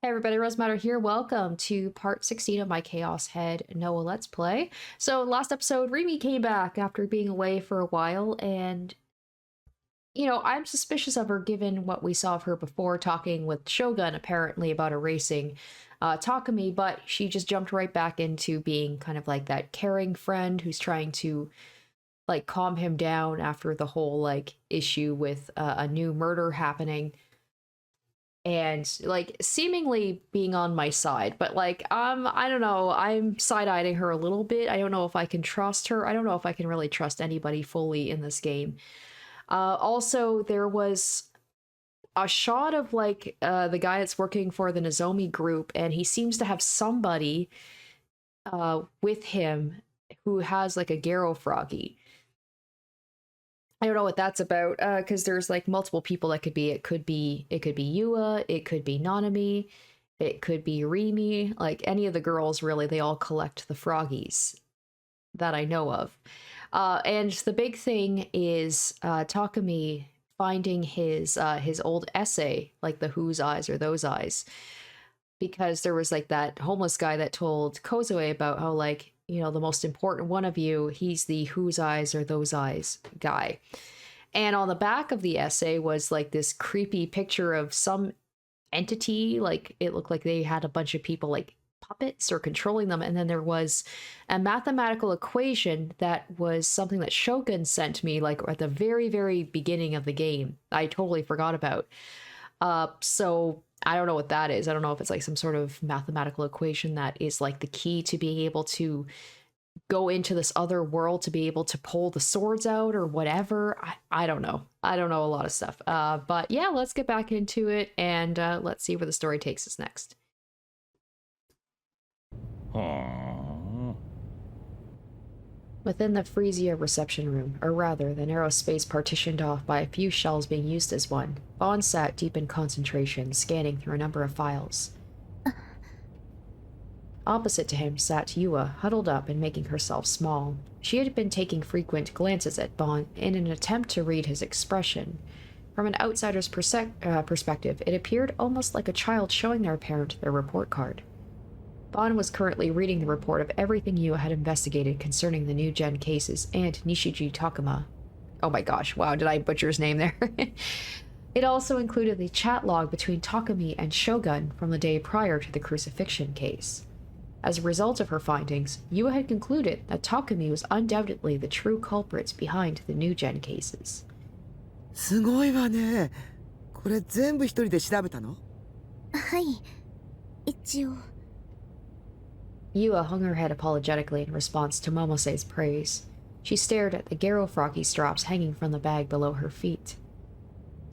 Hey everybody, Rosematter here. Welcome to part 16 of my Chaos Head Noah Let's Play. So last episode, Rimi came back after being away for a while, and I'm suspicious of her given what we saw of her before talking with Shogun apparently about erasing Takumi, but she just jumped right back into being kind of like that caring friend who's trying to like calm him down after the whole like issue with a new murder happening. And like seemingly being on my side, but like I don't know, I'm side-eyeing her a little bit. I don't know if I can trust her. I don't know if I can really trust anybody fully in this game. Also, there was a shot of like the guy that's working for the Nozomi group, and he seems to have somebody with him who has like a Garo froggy. I don't know what that's about, because there's like multiple people that could be. It could be Yua, it could be Nanami, it could be Rimi, like any of the girls really, they all collect the froggies that I know of. And the big thing is Takumi finding his old essay, like the whose eyes or those eyes. Because there was like that homeless guy that told Kozue about how like, the most important one of you, he's the whose eyes or those eyes guy. And on the back of the essay was like this creepy picture of some entity, like it looked like they had a bunch of people like puppets or controlling them. And then there was a mathematical equation that was something that Shogun sent me like at the very, very beginning of the game. I totally forgot about. So I don't know what that is. I don't know if it's like some sort of mathematical equation that is like the key to being able to go into this other world to be able to pull the swords out or whatever. I don't know. I don't know a lot of stuff. But yeah, let's get back into it and let's see where the story takes us next. Within the Frisia reception room, or rather, the narrow space partitioned off by a few shelves being used as one, Bond sat deep in concentration, scanning through a number of files. Opposite to him sat Yua, huddled up and making herself small. She had been taking frequent glances at Bond in an attempt to read his expression. From an outsider's perspective, it appeared almost like a child showing their parent their report card. Bond was currently reading the report of everything Yua had investigated concerning the NewGen cases and Nishijo Takuma. Oh my gosh, wow, did I butcher his name there? It also included the chat log between Takumi and Shogun from the day prior to the crucifixion case. As a result of her findings, Yua had concluded that Takumi was undoubtedly the true culprits behind the NewGen cases. すごいわね。これ全部一人で調べたの？はい、一応。Yua hung her head apologetically in response to Momose's praise. She stared at the Garo froggy straps hanging from the bag below her feet.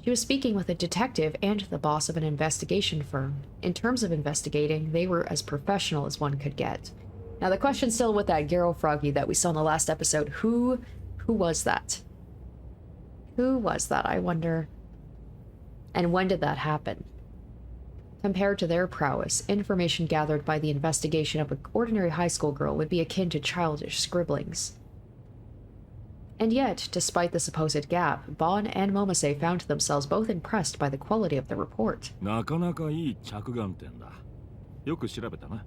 She was speaking with a detective and the boss of an investigation firm. In terms of investigating, they were as professional as one could get. Now the question's still with that Garo froggy that we saw in the last episode. Who was that? Who was that, I wonder? And when did that happen? Compared to their prowess, information gathered by the investigation of an ordinary high school girl would be akin to childish scribblings. And yet, despite the supposed gap, Bon and Momose found themselves both impressed by the quality of the report. なかなかいい着眼点だ。よく調べたな。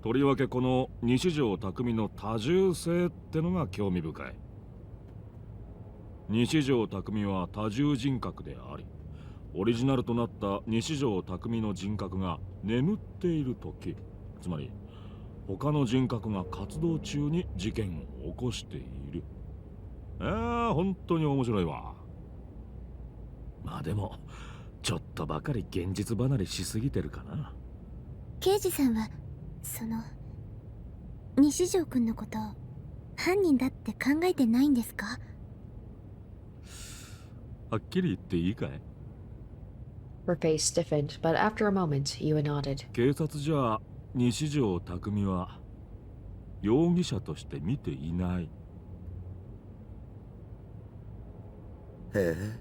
とりわけこの西条匠の多重性ってのが興味深い。西条匠は多重人格であり、オリジナルとなった西条匠の人格が眠っている時、つまり他の人格が活動中に事件を起こしている。本当に面白いわ。まあでもちょっとばかり現実離れしすぎてるかな。刑事さんは西条くんのこと犯人だって考えてないんですか？はっきり言っていいかい？ Her face stiffened, but after a moment, Yua nodded. 警察じゃ西条匠は容疑者として見ていない。へえ、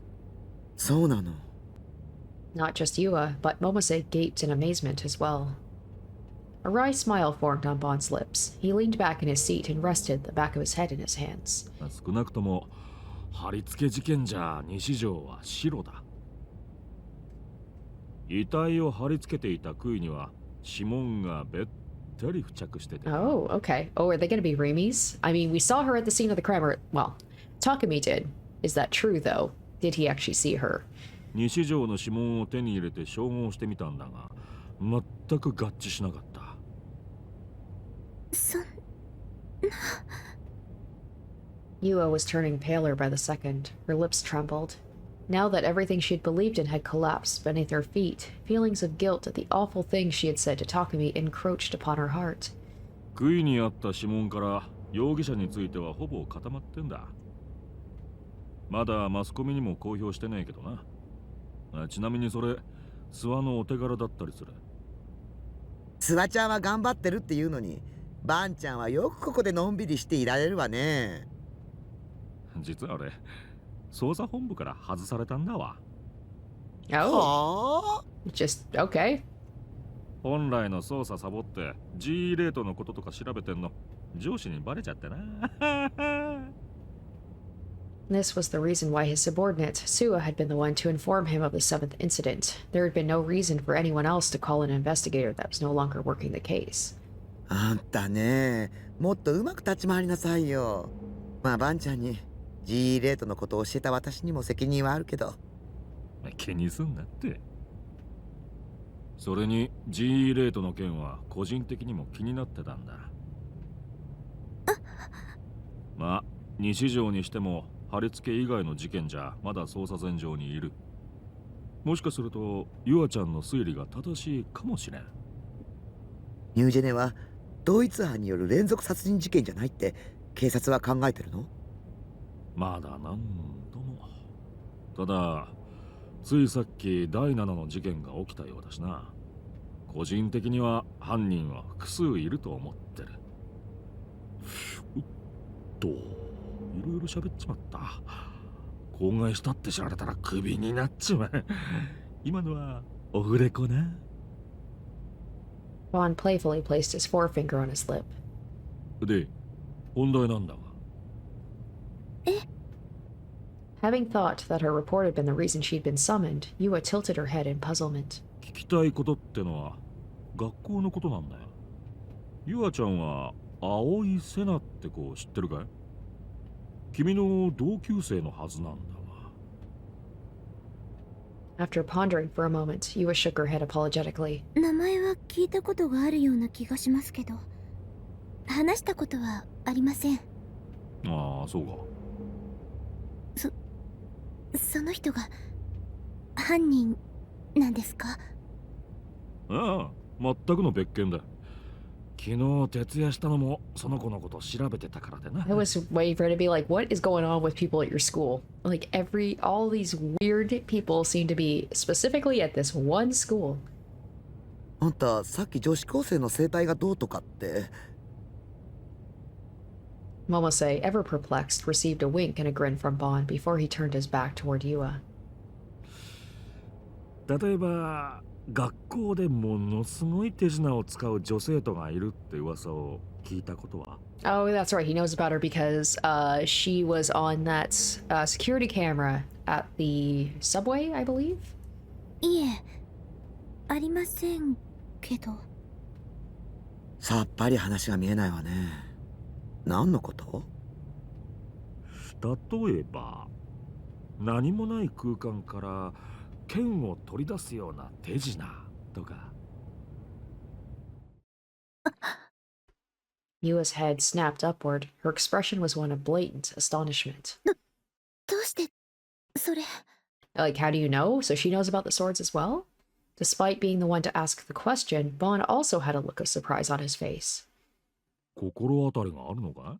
そうなの。Not just Yua, but Momose gaped in amazement as well. A wry smile formed on Bond's lips. He leaned back in his seat and rested the back of his head in his hands. 少なくとも貼り付け事件じゃ西条は白だ。遺体を貼り付けていた杭には指紋がべったり付着しててな。Oh, okay. Oh, are they gonna be RIMI'S? I mean, we saw her at the scene of the crime, or, well, Takumi did. Is that true, though? Did he actually see her? 西条の指紋を手に入れて照合してみたんだが、全く合致しなかった。Yua was turning paler by the second. Her lips trembled. Now that everything she'd believed in had collapsed beneath her feet, feelings of guilt at the awful things she had said to Takumi encroached upon her heart. 杭にあった指紋から容疑者についてはほぼ固まってんだ。まだマスコミにも公表してないけどな。ちなみにそれ、諏訪のお手柄だったりする。諏訪ちゃんは頑張ってるっていうのに、バンちゃんはよくここでのんびりしていられるわね。実は俺、捜査本部から外されたんだわ。Oh. Just, okay. 本来の捜査サボって G レートのこととか調べてんの上司にバレちゃってな。This was the reason why his subordinate, Sua, had been the one to inform him of the 7th incident. There had been no reason for anyone else to call an investigator that was no longer working the case. あんたね、もっとうまく立ち回りなさいよ。まあバンちゃんに G レートのことを教えた私にも責任はあるけど。気にすんなって。それに G レートの件は個人的にも気になってたんだ。まあ西条にしても貼り付け以外の事件じゃまだ捜査線上にいる。もしかするとユアちゃんの推理が正しいかもしれん。ニュージェネは同一犯による連続殺人事件じゃないって警察は考えてるの？まだなんとも。ただついさっき第7の事件が起きたようだしな。個人的には犯人は複数いると思ってる。いろいろ喋っちまった。口外したって知られたらクビになっちまう。今のはオフレコな。Vaughn playfully placed his forefinger on his lip. で、本題なんだが。Having thought that her report had been the reason she'd been summoned, Yua tilted her head in puzzlement. 聞きたいことってのは学校のことなんだよ。ユアちゃんは青いセナって子を知ってるかい？君の同級生のはずなんだわ。After pondering for a moment, Yua shook her head apologetically. 名前は聞いたことがあるような気がしますけど、話したことはありません。ああ、そうか。その人が犯人なんですか？ああ、全くの別件だ。昨日徹夜したのもその子のこと調べてたからでな。I was waiting for her to be like, what is going on with people at your school? Like all these weird people seem to be specifically at this one school. あんたさっき女子高生の生態がどうとかって。Momose, ever perplexed, received a wink and a grin from Bon before he turned his back toward Yua. 例えば学校でものすごい手品を使う女生徒がいるって噂を聞いたことは？ Oh, that's right. He knows about her because she was on that security camera at the subway, I believe. いえ、ありませんけど。さっぱり話が見えないわね。何のこと？例えば何もない空間から剣を取り出すような手品とか。Yua's head snapped upward. Her expression was one of blatant astonishment. どうしてそれ？ Like, how do you know? So she knows about the swords as well? Despite being the one to ask the question, Bon also had a look of surprise on his face. 心当たりがあるのか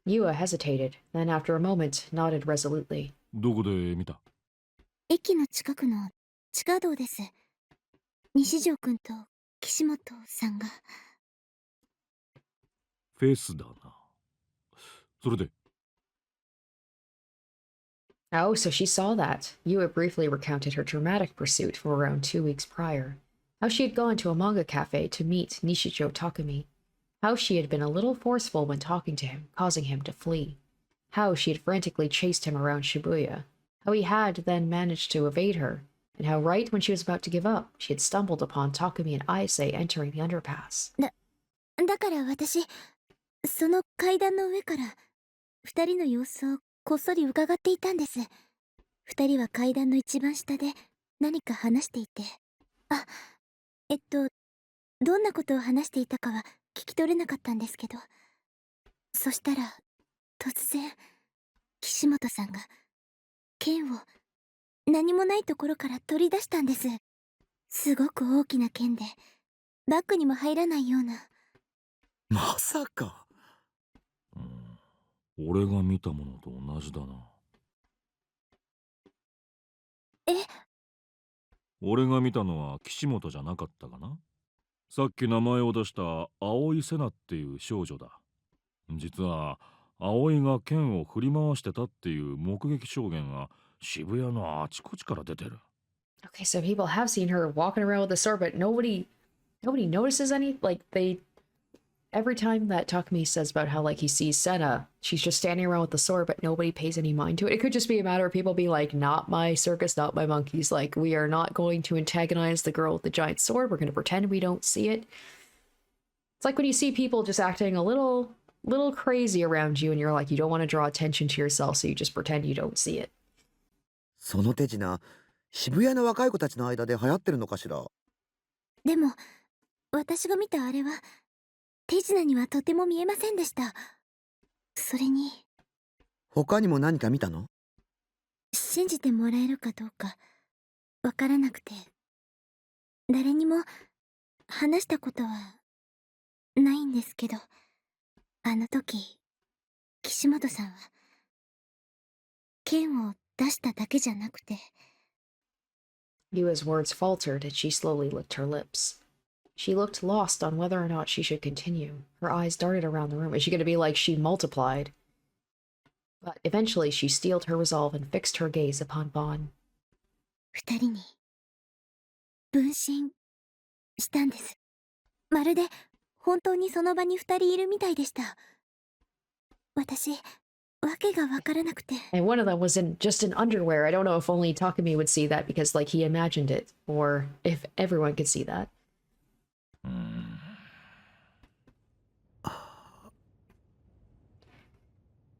？Yua hesitated, then after a moment nodded resolutely. どこで見た？駅の近くの地下道です。西条くんと岸本さんが。フェスだな。それで。Oh, so she saw that. Yua briefly recounted her dramatic pursuit from around 2 weeks prior. How she had gone to a manga cafe to meet Nishijo Takumi. How she had been a little forceful when talking to him, causing him to flee. How she had frantically chased him around Shibuya. How he had then managed to evade her. and how right when she was about to give up, she had stumbled upon Takumi and Ayase entering the underpass. だから私、その階段の上から二人の様子をこっそり伺っていたんです。二人は階段の一番下で何か話していて。あ、どんなことを話していたかは聞き取れなかったんですけど。そしたら、突然、岸本さんが、剣を何もないところから取り出したんです。すごく大きな剣で、バッグにも入らないような。まさか。俺が見たものと同じだな。え？俺が見たのは岸本じゃなかったかな。さっき名前を出した青瀬名っていう少女だ。実は葵が剣を振り回してたっていう目撃証言が渋谷のあちこちから出てる。Okay, so people have seen her walking around with a sword, but nobody notices any, like, every time that Takumi says about how, like, he sees Sena, she's just standing around with the sword, but nobody pays any mind to it. It could just be a matter of people being like, not my circus, not my monkeys. Like, we are not going to antagonize the girl with the giant sword. We're going to pretend we don't see it. It's like when you see people just acting a little crazy around you, and you're like, you don't want to draw attention to yourself, so you just pretend you don't see it. その手品、渋谷の若い子たちの間で流行ってるのかしら。でも、私が見たあれは、手品にはとても見えませんでした。それに、他にも何か見たの？信じてもらえるかどうか、わからなくて、誰にも話したことはないんですけど、あの時、岸本さんは、剣を出しただけじゃなくて、Yua's words faltered as she slowly licked her lips. She looked lost on whether or not she should continue. Her eyes darted around the room. Is she going to be like she multiplied? But eventually she steeled her resolve and fixed her gaze upon Vaughn. 二人に、分身したんです。まるで、本当にその場に二人いるみたいでした。私、わけがわからなくて。And one of them was just in underwear. I don't know if only Takumi would see that because, like, he imagined it, or if everyone could see that.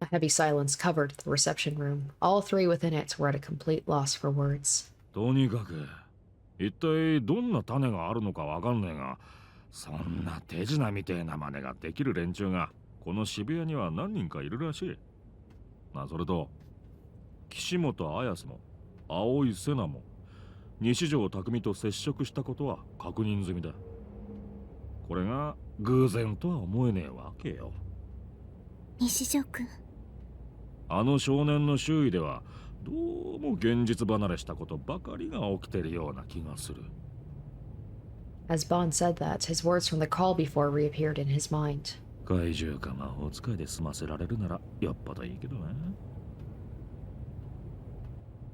A heavy silence covered the reception room. All three within it were at a complete loss for words. とにかく一体どんな種があるのかわかんねえが、そんな手品みてえな真似ができる連中がこの渋谷には何人かいるらしい。それと岸本綾瀬も青瀬名も西条匠と接触したことは確認済みだ。これが偶然とは思えねえわけよ。西条くん。あの少年の周囲ではどうも現実離れしたことばかりが起きてるような気がする。As Bond said that, his words from the call before reappeared in his mind. 怪獣か魔法使いで済ませられるならよっぽどいいけどな。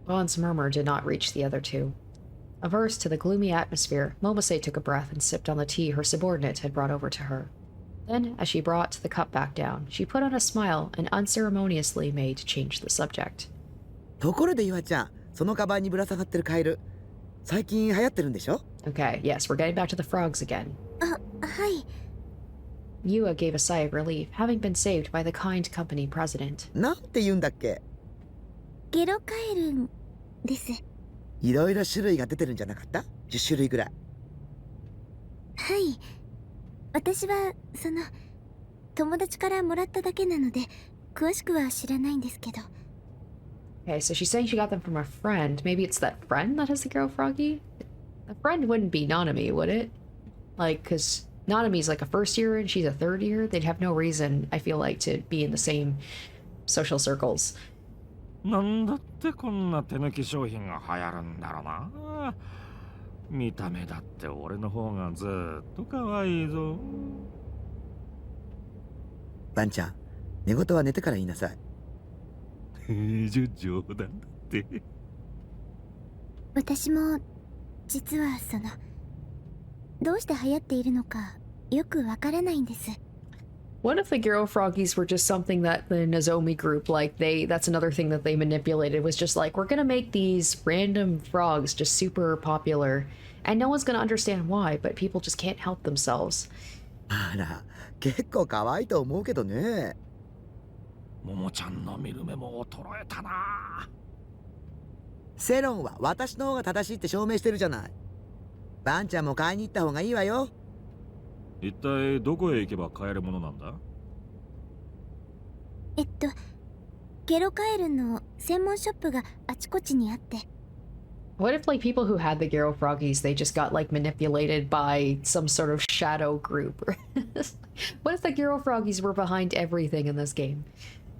Bond's murmur did not reach the other two. Averse to the gloomy atmosphere, Momose took a breath and sipped on the tea her subordinate had brought over to her. Then, as she brought the cup back down, she put on a smile and unceremoniously made to change the subject. ところで岩ちゃん、そのカバンにぶら下がってるカエル、最近流行ってるんでしょ？ Okay, yes, we're getting back to the frogs again. あ、はい。Yua gave a sigh of relief, having been saved by the kind company president. なんて言うんだっけ？ゲロカエルンです。いろいろ種類が出てるんじゃなかった？ 10 種類ぐらい。はい。私は、友達からもらっただけなので、詳しくは知らないんですけど。Okay, so she's saying she got them from a friend. Maybe it's that friend that has the girl froggy? The friend wouldn't be Nanami, would it? Like, because Nanami's like a first year and she's a third year. They'd have no reason, I feel like, to be in the same social circles. なんだってこんな手抜き商品が流行るんだろうな。見た目だって俺の方がずっと可愛いぞ。バンちゃん、寝言は寝てから言いなさい。冗談だって。私も、実は What if the Gero Froggies were just something that the Nozomi group, like, that's another thing that they manipulated, was just like, we're gonna make these random frogs just super popular, and no one's gonna understand why, but people just can't help themselves. あら、結構可愛いと思うけどね。ももちゃんの見る目も衰えたな。世論は私の方が正しいって証明してるじゃない。バンちゃんも買いに行った方がいいわよ。一体どこへ行けば買えるものなんだ？ゲロカエルの専門ショップがあちこちにあって。What if, like, people who had the Gero Froggies, they just got, like, manipulated by some sort of shadow group? What if the Gero Froggies were behind everything in this game?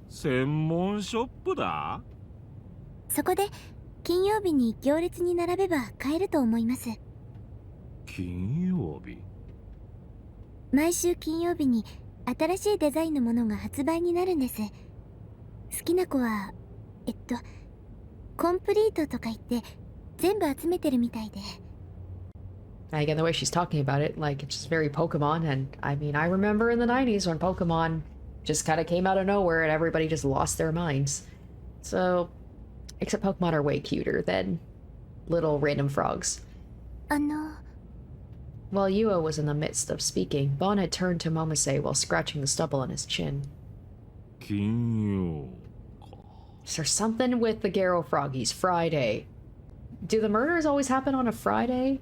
専門ショップだ？そこで金曜日に行列に並べば買えると思います。金曜日？毎週金曜日に新しいデザインのものが発売になるんです。好きな子はコンプリートとか言って全部集めてるみたいで。Again, the way she's talking about it, like, it's just very Pokemon, and I mean, I remember in the 90s when Pokemon just kind of came out of nowhere and everybody just lost their minds. So, except Pokemon are way cuter than little random frogs. While Yua was in the midst of speaking, Bon had turned to Momose while scratching the stubble on his chin. 金曜か。 Is there something with the Gero Froggies? Friday. Do the murders always happen on a Friday?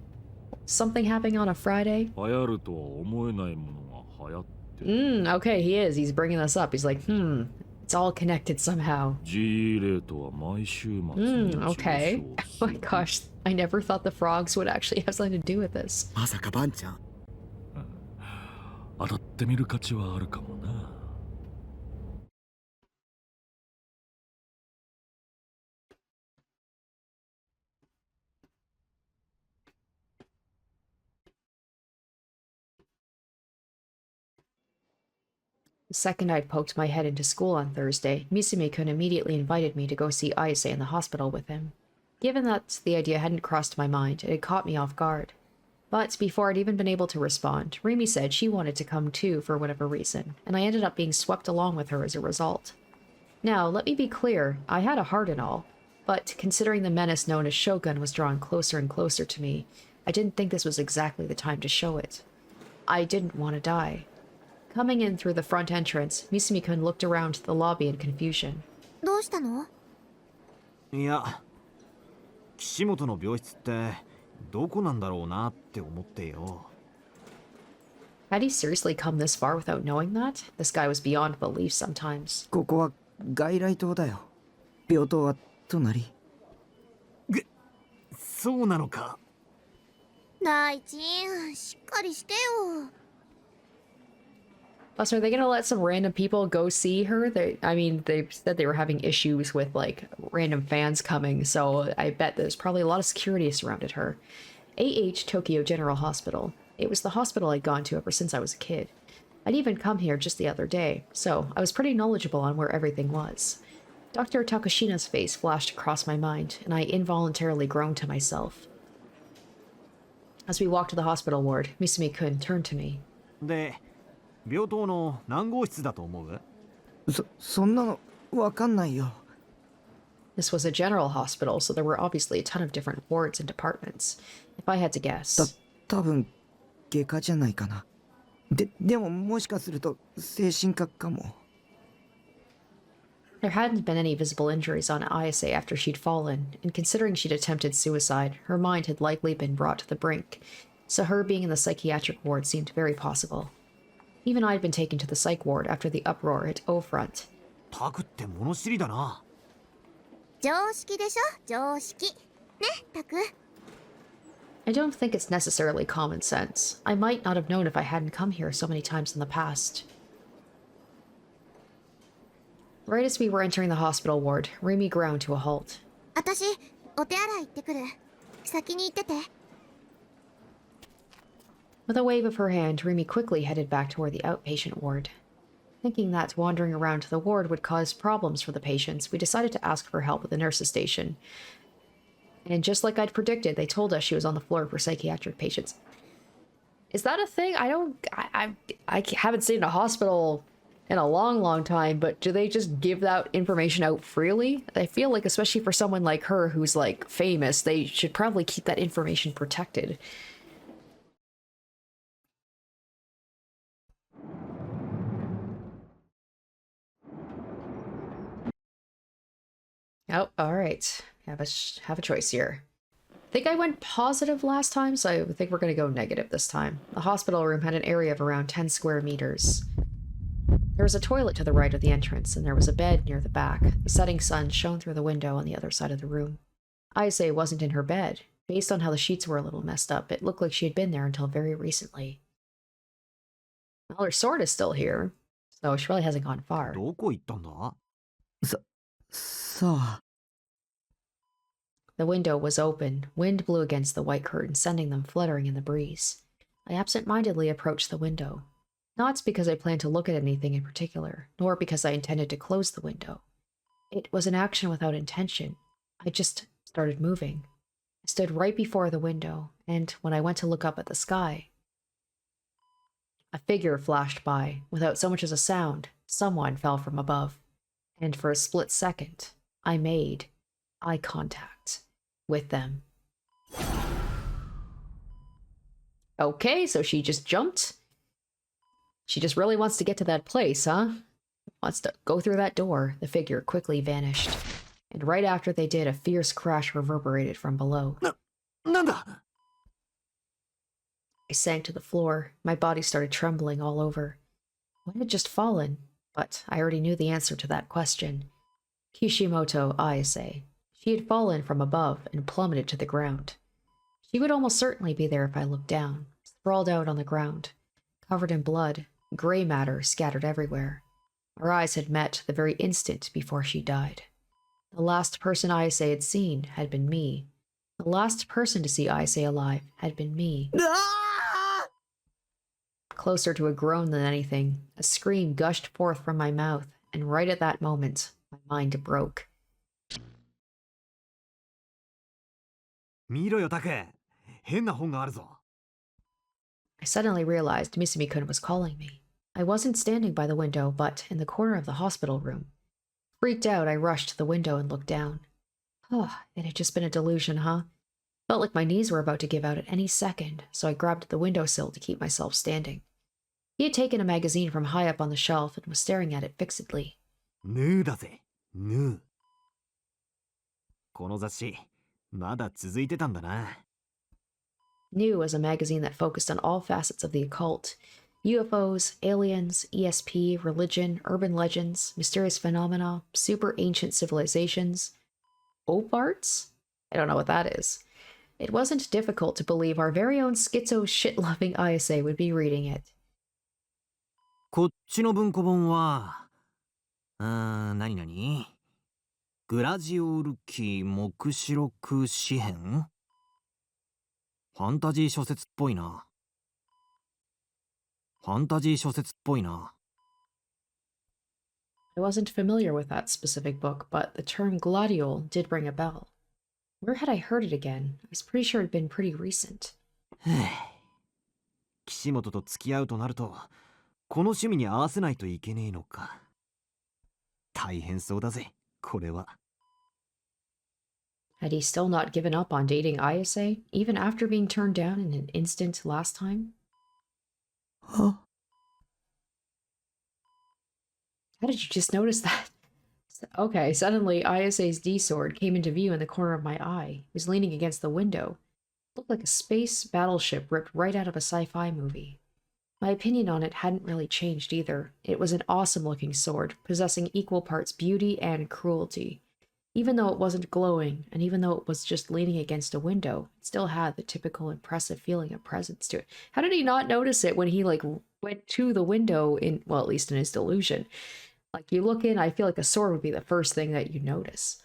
Something happening on a Friday? 流行るとは思えないものが流行ってる。Okay, he is. He's bringing this up. He's like, it's all connected somehow. G レートは毎週末にOkay. Oh my gosh, I never thought the frogs would actually have something to do with this. まさかバンちゃん。当たってみる価値はあるかもな。The second I'd poked my head into school on Thursday, Misumi-kun immediately invited me to go see Ayase in the hospital with him. Given that the idea hadn't crossed my mind, it had caught me off guard. But before I'd even been able to respond, Rimi said she wanted to come too for whatever reason, and I ended up being swept along with her as a result. Now, let me be clear, I had a heart and all, but considering the menace known as Shogun was drawing closer and closer to me, I didn't think this was exactly the time to show it. I didn't want to die. Coming in through the front entrance, Misumi-kun looked around the lobby in confusion. どうしたの？いや、岸本の病室ってどこなんだろうなって思ってよ。Had he seriously come this far without knowing that? This guy was beyond belief sometimes. ここは外来棟だよ。病棟は隣。そうなのか。大臣、しっかりしてよ。Plus, are they gonna let some random people go see her? They said they were having issues with, like, random fans coming, so I bet there's probably a lot of security surrounded her. AH Tokyo General Hospital. It was the hospital I'd gone to ever since I was a kid. I'd even come here just the other day, so I was pretty knowledgeable on where everything was. Dr. Takashina's face flashed across my mind, and I involuntarily groaned to myself. As we walked to the hospital ward, Misumi-kun turned to me. で、病棟の何号室だと思う？そんなのわかんないよ。This was a general hospital, so there were obviously a ton of different wards and departments. If I had to guess... 多分外科じゃないかな。でももしかすると精神科かも。There hadn't been any visible injuries on Ayase after she'd fallen, and considering she'd attempted suicide, her mind had likely been brought to the brink, so her being in the psychiatric ward seemed very possible. Even I'd been taken to the psych ward after the uproar at O-Front. タクって物知りだな。常識でしょ、常識。ね、タク。I don't think it's necessarily common sense. I might not have known if I hadn't come here so many times in the past. Right as we were entering the hospital ward, Rimi ground to a halt. 私、お手洗い行ってくる。先に行ってて。With a wave of her hand, Rimi quickly headed back toward the outpatient ward. Thinking that wandering around the ward would cause problems for the patients, we decided to ask for help at the nurse's station. And just like I'd predicted, they told us she was on the floor for psychiatric patients. Is that a thing? I haven't seen a hospital in a long time, but do they just give that information out freely? I feel like, especially for someone like her who's like famous, they should probably keep that information protected. Oh, all right. Have a choice here. I think I went positive last time, so I think we're going to go negative this time. The hospital room had an area of around 10 square meters. There was a toilet to the right of the entrance, and there was a bed near the back. The setting sun shone through the window on the other side of the room. Ayase wasn't in her bed. Based on how the sheets were a little messed up, it looked like she had been there until very recently. Well, her sword is still here, so she really hasn't gone far. どこ行ったんだ? さあ。 The window was open. Wind blew against the white curtain, sending them fluttering in the breeze. I absent-mindedly approached the window. Not because I planned to look at anything in particular, nor because I intended to close the window. It was an action without intention. I just started moving. I stood right before the window, and when I went to look up at the sky, a figure flashed by. Without so much as a sound, someone fell from above. And for a split second, I made eye contact with them. Okay, so she just jumped. She just really wants to get to that place, huh? Wants to go through that door. The figure quickly vanished. And right after they did, a fierce crash reverberated from below. なんだ? I sank to the floor. My body started trembling all over. What had just fallen? But I already knew the answer to that question. Kishimoto Ayase. She had fallen from above and plummeted to the ground. She would almost certainly be there if I looked down, sprawled out on the ground, covered in blood, gray matter scattered everywhere. Our eyes had met the very instant before she died. The last person Ayase had seen had been me. The last person to see Ayase alive had been me. Closer to a groan than anything, a scream gushed forth from my mouth, and right at that moment, my mind broke. 見ろよ、タク。変な本があるぞ。 I suddenly realized Misumi-kun was calling me. I wasn't standing by the window, but in the corner of the hospital room. Freaked out, I rushed to the window and looked down. Oh, it had just been a delusion, huh? Felt like my knees were about to give out at any second, so I grabbed the windowsill to keep myself standing. He had taken a magazine from high up on the shelf and was staring at it fixedly. ヌーだぜ、ヌー。この雑誌、まだ続いてたんだな。 New was a magazine that focused on all facets of the occult. UFOs, aliens, ESP, religion, urban legends, mysterious phenomena, super ancient civilizations. Oparts? I don't know what that is. It wasn't difficult to believe our very own schizo shit-loving Ayase would be reading it. こっちの文庫本は、何々？グラジオール記黙示録詩編？ファンタジー小説っぽいな。ファンタジー小説っぽいな。 I wasn't familiar with that specific book, but the term gladiole did ring a bell. Where had I heard it again? I was pretty sure it had been pretty recent. 岸本と付き合うとなると、この趣味に合わせないといけねえのか。大変そうだぜ、これは。 Had he still not given up on dating Ayase, even after being turned down in an instant last time? Huh? How did you just notice that? Okay, suddenly Ayase's D-sword came into view in the corner of my eye. It was leaning against the window. It looked like a space battleship ripped right out of a sci-fi movie. My opinion on it hadn't really changed either. It was an awesome-looking sword, possessing equal parts beauty and cruelty. Even though it wasn't glowing, and even though it was just leaning against a window, it still had the typical impressive feeling of presence to it. How did he not notice it when he, went to the window in, well, at least in his delusion? Like, you look in, I feel like a sword would be the first thing that you notice.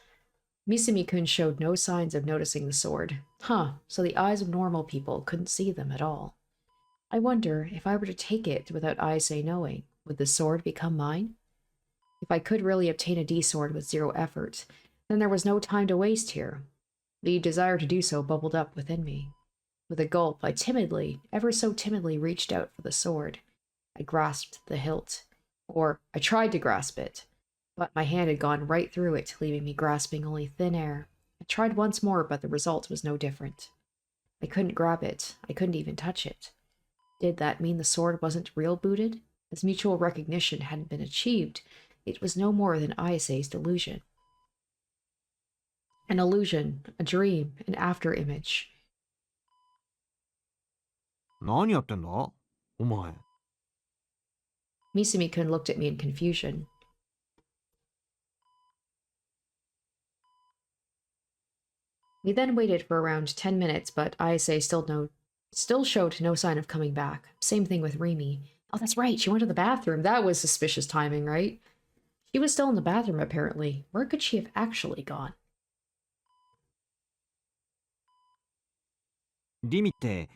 Misumi-kun showed no signs of noticing the sword. Huh, so the eyes of normal people couldn't see them at all. I wonder, if I were to take it without Ayase knowing, would the sword become mine? If I could really obtain a D-sword with zero effort, then there was no time to waste here. The desire to do so bubbled up within me. With a gulp, I timidly, ever so timidly, reached out for the sword. I grasped the hilt. Or, I tried to grasp it. But my hand had gone right through it, leaving me grasping only thin air. I tried once more, but the result was no different. I couldn't grab it. I couldn't even touch it. Did that mean the sword wasn't real booted? As mutual recognition hadn't been achieved, it was no more than Ayase's delusion. An illusion, a dream, an after-image. 何やってんだお前。Misumi-kun looked at me in confusion. We then waited for around 10 minutes, but Ayase still showed no sign of coming back. Same thing with Rimi. Oh, that's right, she went to the bathroom. That was suspicious timing, right? She was still in the bathroom, apparently. Where could she have actually gone? リミって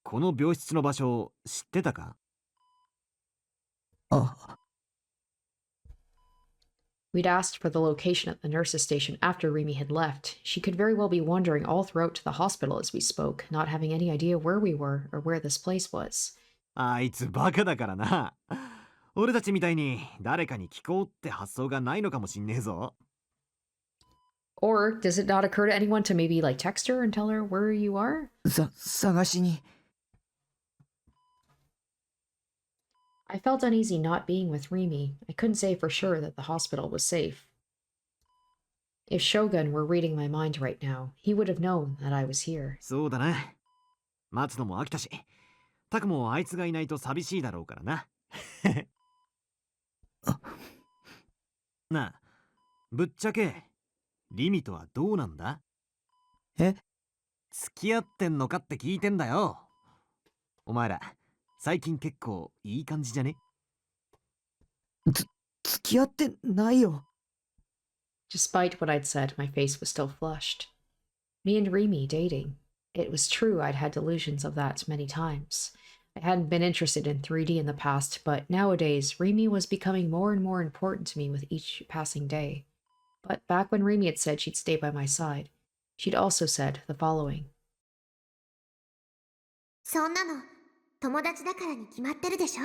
この病室の場所知ってたか？ We'd asked for the location at the nurse's station after Rimi had left. She could very well be wandering all throughout the hospital as we spoke, not having any idea where we were or where this place was. あいつバカだからな。俺たちみたいに誰かに聞こうって発想がないのかもしんねえぞ。Or does it not occur to anyone to maybe like text her and tell her where you are? 探しに。I felt uneasy not being with Rimi. I couldn't say for sure that the hospital was safe. If Shogun were reading my mind right now, he would have known that I was here. そうだな。待つのも飽きたし、タクもあいつがいないと寂しいだろうからな。なあ、ぶっちゃけリミとはどうなんだ？え？付き合ってんのかって聞いてんだよ。お前ら最近結構いい感じじゃね？付き合ってないよ。Despite what I'd said, my face was still flushed. Me and Rimi dating. It was true I'd had delusions of that many times. I hadn't been interested in 3D in the past, but nowadays Rimi was becoming more and more important to me with each passing day. But back when Rimi had said she'd stay by my side, she'd also said the following. そんなの友達だからに決まってるでしょ。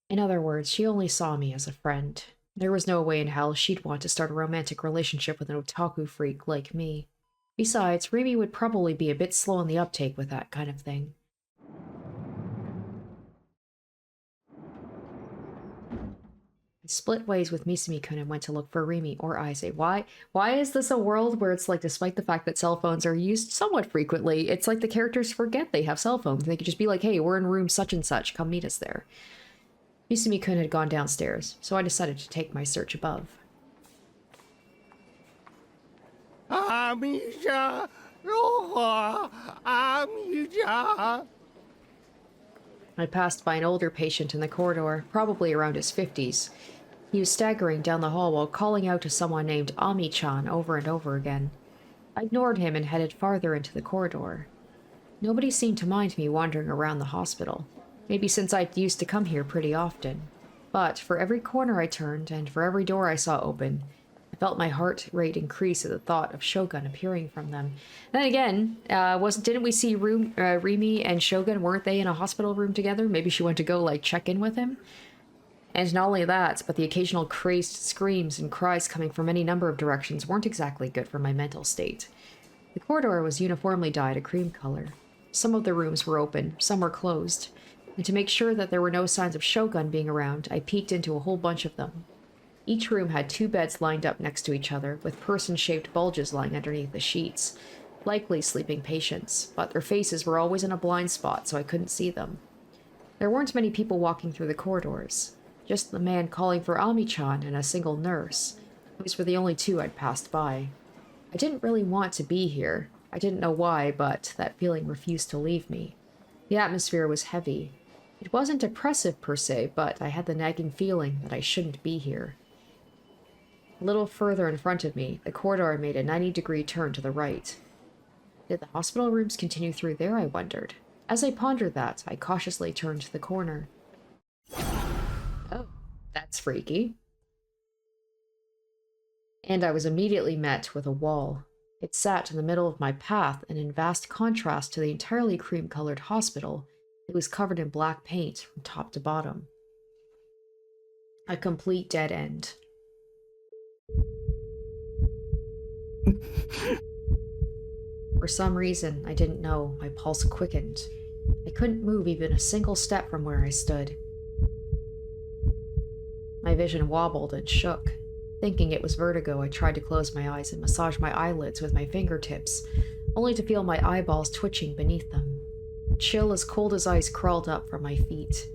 In other words, she only saw me as a friend. There was no way in hell she'd want to start a romantic relationship with an otaku freak like me. Besides, Rimi would probably be a bit slow on the uptake with that kind of thing. I split ways with Misumi-kun and went to look for Rimi or Ayase. Why is this a world where it's like, despite the fact that cell phones are used somewhat frequently, it's like the characters forget they have cell phones. They could just be like, hey, we're in room such and such, come meet us there. Misumi-kun had gone downstairs, so I decided to take my search above. Amisha! Amisha! I passed by an older patient in the corridor, probably around his 50s. He was staggering down the hall while calling out to someone named Ami-chan over and over again. I ignored him and headed farther into the corridor. Nobody seemed to mind me wandering around the hospital. Maybe since I used to come here pretty often. But for every corner I turned, and for every door I saw open, I felt my heart rate increase at the thought of Shogun appearing from them. Then again, didn't we see Rimi and Shogun, weren't they in a hospital room together? Maybe she went to go, like, check in with him? And not only that, but the occasional crazed screams and cries coming from any number of directions weren't exactly good for my mental state. The corridor was uniformly dyed a cream color. Some of the rooms were open, some were closed. And to make sure that there were no signs of Shogun being around, I peeked into a whole bunch of them. Each room had 2 beds lined up next to each other, with person-shaped bulges lying underneath the sheets. Likely sleeping patients, but their faces were always in a blind spot, so I couldn't see them. There weren't many people walking through the corridors. Just the man calling for Ami-chan and a single nurse. Those were the only 2 I'd passed by. I didn't really want to be here. I didn't know why, but that feeling refused to leave me. The atmosphere was heavy. It wasn't oppressive per se, but I had the nagging feeling that I shouldn't be here. A little further in front of me, the corridor made a 90-degree turn to the right. Did the hospital rooms continue through there, I wondered. As I pondered that, I cautiously turned to the corner. Oh, that's freaky. And I was immediately met with a wall. It sat in the middle of my path, and in vast contrast to the entirely cream-colored hospital, it was covered in black paint from top to bottom. A complete dead end. For some reason, I didn't know, my pulse quickened. I couldn't move even a single step from where I stood. My vision wobbled and shook. Thinking it was vertigo, I tried to close my eyes and massage my eyelids with my fingertips, only to feel my eyeballs twitching beneath them. A chill as cold as ice crawled up from my feet.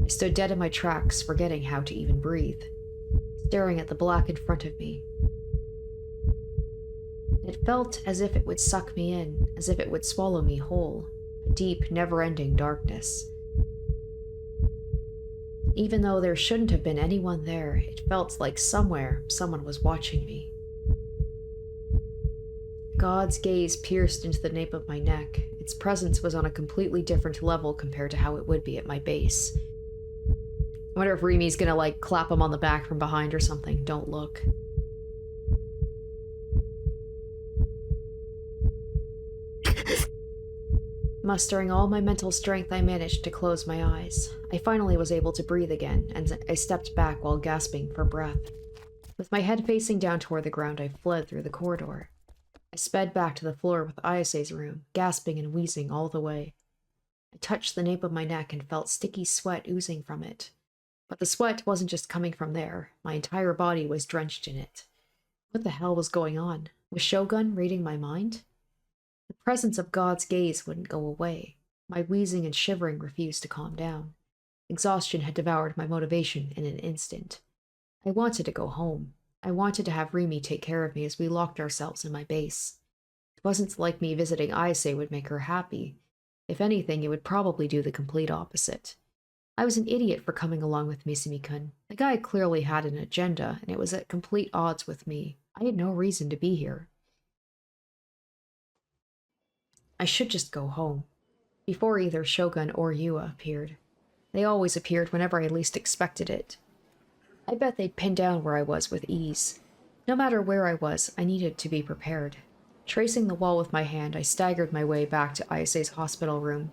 I stood dead in my tracks, forgetting how to even breathe, staring at the black in front of me. It felt as if it would suck me in, as if it would swallow me whole, a deep, never-ending darkness. Even though there shouldn't have been anyone there, it felt like somewhere someone was watching me. God's gaze pierced into the nape of my neck. Its presence was on a completely different level compared to how it would be at my base. I wonder if Rimi's gonna, clap him on the back from behind or something. Don't look. Mustering all my mental strength, I managed to close my eyes. I finally was able to breathe again, and I stepped back while gasping for breath. With my head facing down toward the ground, I fled through the corridor. I sped back to the floor with Ayase's room, gasping and wheezing all the way. I touched the nape of my neck and felt sticky sweat oozing from it. But the sweat wasn't just coming from there. My entire body was drenched in it. What the hell was going on? Was Shogun reading my mind? The presence of God's gaze wouldn't go away. My wheezing and shivering refused to calm down. Exhaustion had devoured my motivation in an instant. I wanted to go home. I wanted to have Rimi take care of me as we locked ourselves in my base. It wasn't like me visiting Ayase would make her happy. If anything, it would probably do the complete opposite. I was an idiot for coming along with Misumi-kun. The guy clearly had an agenda, and it was at complete odds with me. I had no reason to be here. I should just go home. Before either Shogun or Yua appeared. They always appeared whenever I least expected it. I bet they'd pin down where I was with ease. No matter where I was, I needed to be prepared. Tracing the wall with my hand, I staggered my way back to Ayase's hospital room.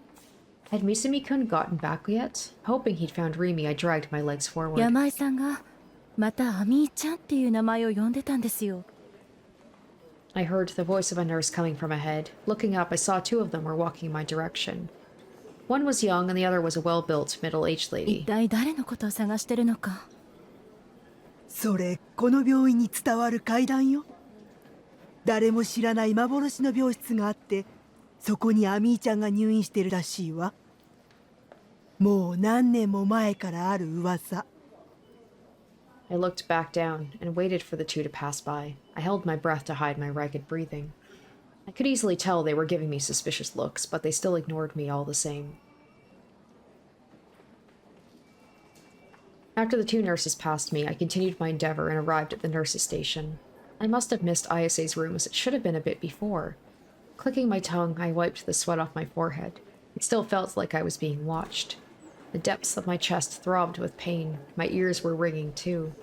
Had Misumi-kun gotten back yet? Hoping he'd found Rimi, I dragged my legs forward. 山井さんがまたアミーちゃんっていう名前を呼んでたんですよ。 I heard the voice of a nurse coming from ahead. Looking up, I saw two of them were walking in my direction. One was young and the other was a well-built, middle-aged 一 lady. 体誰のことを探してるのか。それこの病院に伝わる階段よ。誰も知らない幻の病室があって、そこにアミーちゃんが入院してるらしいわ。もう何年も前からある噂。I looked back down and waited for the two to pass by. I held my breath to hide my ragged breathing. I could easily tell they were giving me suspicious looks, but they still ignored me all the same. After the two nurses passed me, I continued my endeavor and arrived at the nurses' station. I must have missed Ayase's room as it should have been a bit before. Clicking my tongue, I wiped the sweat off my forehead. It still felt like I was being watched. The depths of my chest throbbed with pain. My ears were ringing too.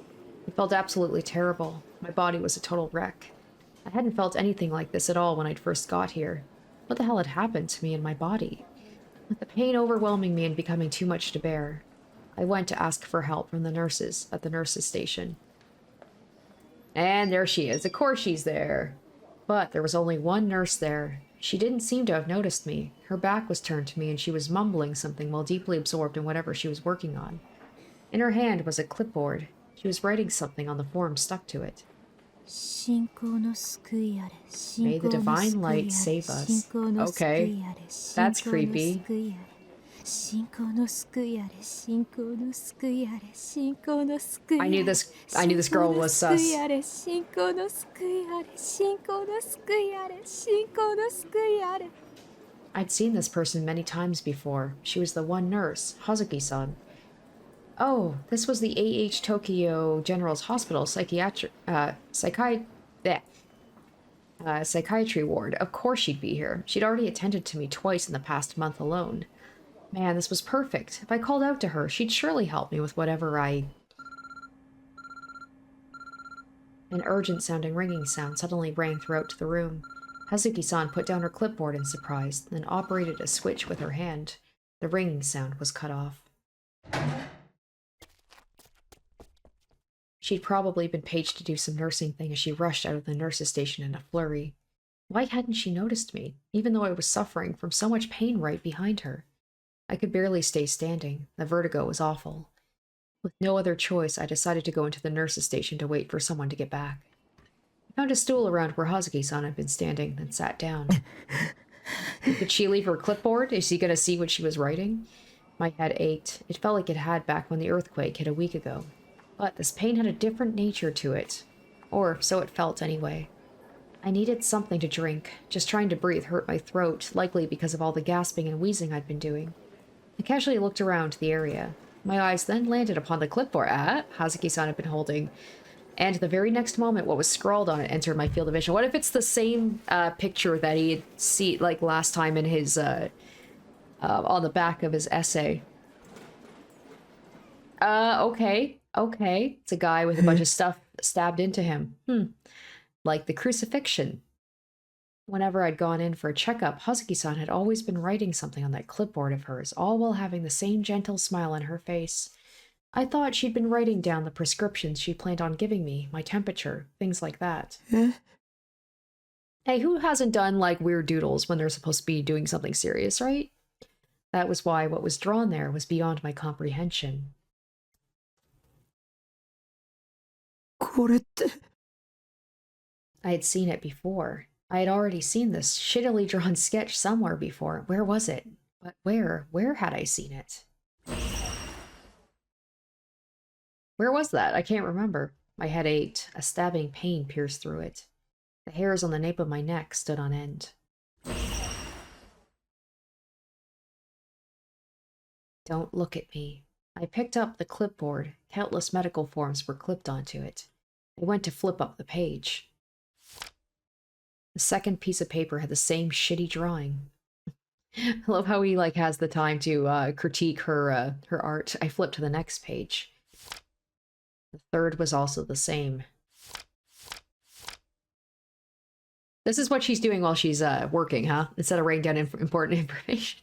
It felt absolutely terrible. My body was a total wreck. I hadn't felt anything like this at all when I'd first got here. What the hell had happened to me and my body? With the pain overwhelming me and becoming too much to bear, I went to ask for help from the nurses at the nurses' station. And there she is. Of course she's there. But there was only one nurse there. She didn't seem to have noticed me. Her back was turned to me and she was mumbling something while deeply absorbed in whatever she was working on. In her hand was a clipboard. She was writing something on the form stuck to it. May the divine light save us. Okay. That's creepy. I knew this girl was sus. I'd seen this person many times before. She was the one nurse, Hazuki-san. Oh, this was the AH Tokyo General's Hospital psychiatry ward. Of course she'd be here. She'd already attended to me twice in the past month alone. Man, this was perfect. If I called out to her, she'd surely help me with whatever I An urgent-sounding ringing sound suddenly rang throughout the room. Hazuki-san put down her clipboard in surprise, then operated a switch with her hand. The ringing sound was cut off. She'd probably been paged to do some nursing thing as she rushed out of the nurse's station in a flurry. Why hadn't she noticed me, even though I was suffering from so much pain right behind her? I could barely stay standing. The vertigo was awful. With no other choice, I decided to go into the nurse's station to wait for someone to get back. I found a stool around where Hazuki-san had been standing, then sat down. Did she leave her clipboard? Is she going to see what she was writing? My head ached. It felt like it had back when the earthquake hit a week ago. But this pain had a different nature to it. Or so it felt anyway. I needed something to drink. Just trying to breathe hurt my throat, likely because of all the gasping and wheezing I'd been doing. I casually looked around the area. My eyes then landed upon the clipboard Hazuki-san had been holding. And the very next moment, what was scrawled on it entered my field of vision. What if it's the same picture that he had seen, like, last time in his, on the back of his essay? Okay. It's a guy with a bunch of stuff stabbed into him. Like the crucifixion. Whenever I'd gone in for a checkup, Hazuki-san had always been writing something on that clipboard of hers, all while having the same gentle smile on her face. I thought she'd been writing down the prescriptions she planned on giving me, my temperature, things like that. Hey, who hasn't done, like, weird doodles when they're supposed to be doing something serious, right? That was why what was drawn there was beyond my comprehension. これって I had seen it before. I had already seen this shittily drawn sketch somewhere before. Where was it? But where? Where had I seen it? Where was that? I can't remember. My head ached. A stabbing pain pierced through it. The hairs on the nape of my neck stood on end. Don't look at me. I picked up the clipboard. Countless medical forms were clipped onto it. I went to flip up the page. The second piece of paper had the same shitty drawing. I love how he, like, has the time to critique her art. I flipped to the next page. The third was also the same. This is what she's doing while she's working, huh? Instead of writing down important information.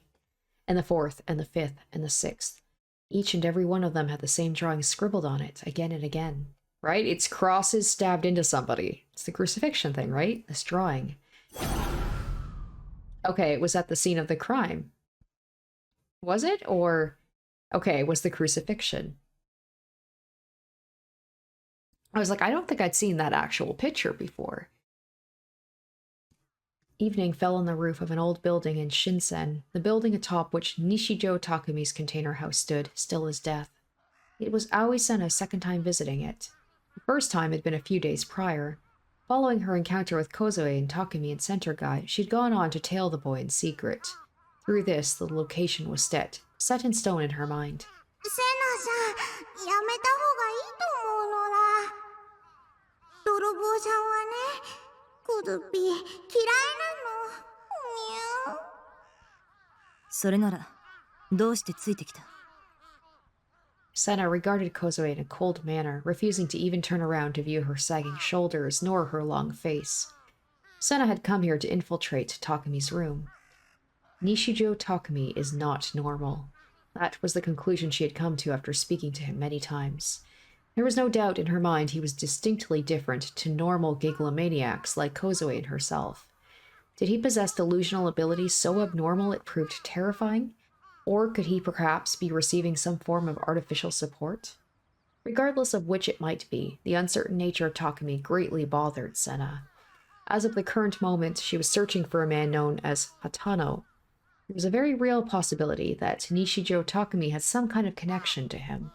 And the fourth, and the fifth, and the sixth. Each and every one of them had the same drawing scribbled on it, again and again. Right? It's crosses stabbed into somebody. It's the crucifixion thing, right? This drawing. Okay, it was at the scene of the crime. Was it? Or... okay, it was the crucifixion. I was like, I don't think I'd seen that actual picture before. Evening fell on the roof of an old building in Shinsen, the building atop which Nishijo Takumi's container house stood, still as death. It was Aoi Sena's second time visiting it. The first time had been a few days prior. Following her encounter with Kozoe and Takumi in Center Guy, she'd gone on to tail the boy in secret. Through this, the location was set in stone in her mind. Sena-san, やめた方がいいと思うのだ。泥棒さんはね、クドピ嫌いなの。にゃ。それならどうしてついてきた？ Sena regarded Kozoe in a cold manner, refusing to even turn around to view her sagging shoulders nor her long face. Sena had come here to infiltrate Takumi's room. Nishijo Takumi is not normal. That was the conclusion she had come to after speaking to him many times. There was no doubt in her mind he was distinctly different to normal gigalomaniacs like Kozoe and herself. Did he possess delusional abilities so abnormal it proved terrifying? Or could he perhaps be receiving some form of artificial support? Regardless of which it might be, the uncertain nature of Takumi greatly bothered Sena. As of the current moment, she was searching for a man known as Hatano. There was a very real possibility that Nishijo Takumi had some kind of connection to him.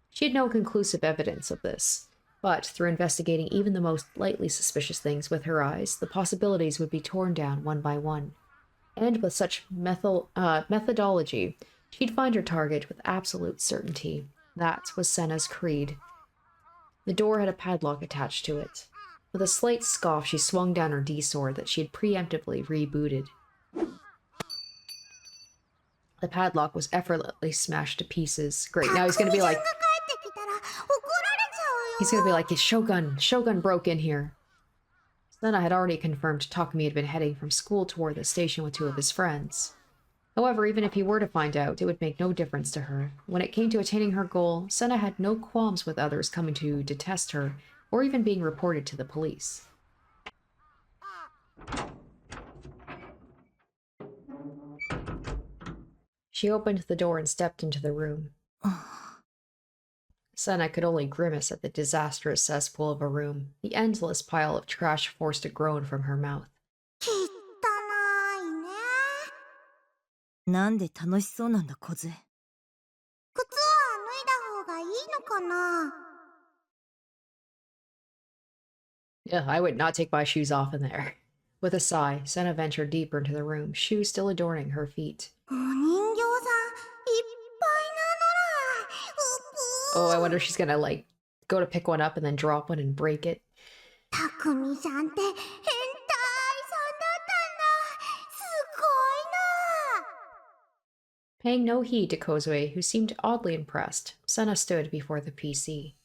She had no conclusive evidence of this, but through investigating even the most lightly suspicious things with her eyes, the possibilities would be torn down one by one. And with such methodology, she'd find her target with absolute certainty. That was Sena's creed. The door had a padlock attached to it. With a slight scoff, she swung down her D-sword that she had preemptively rebooted. The padlock was effortlessly smashed to pieces. Great, now he's gonna be like... He's gonna be like, Shogun broke in here. Sena had already confirmed Takumi had been heading from school toward the station with two of his friends. However, even if he were to find out, it would make no difference to her. When it came to attaining her goal, Sena had no qualms with others coming to detest her, or even being reported to the police. She opened the door and stepped into the room. Sena could only grimace at the disastrous cesspool of a room, the endless pile of trash forced a groan from her mouth. なんで楽しそうなんだ小杖。靴は脱いだ方がいいのかな Yeah, I would not take my shoes off in there. With a sigh, Sena ventured deeper into the room, shoes still adorning her feet. お人形さんいっぱいなのら。Oh, I wonder if she's gonna, like, go to pick one up and then drop one and break it. たくみさんって変態さんだったんだ。すごいな。 Paying no heed to Kozue, who seemed oddly impressed, Sena stood before the PC.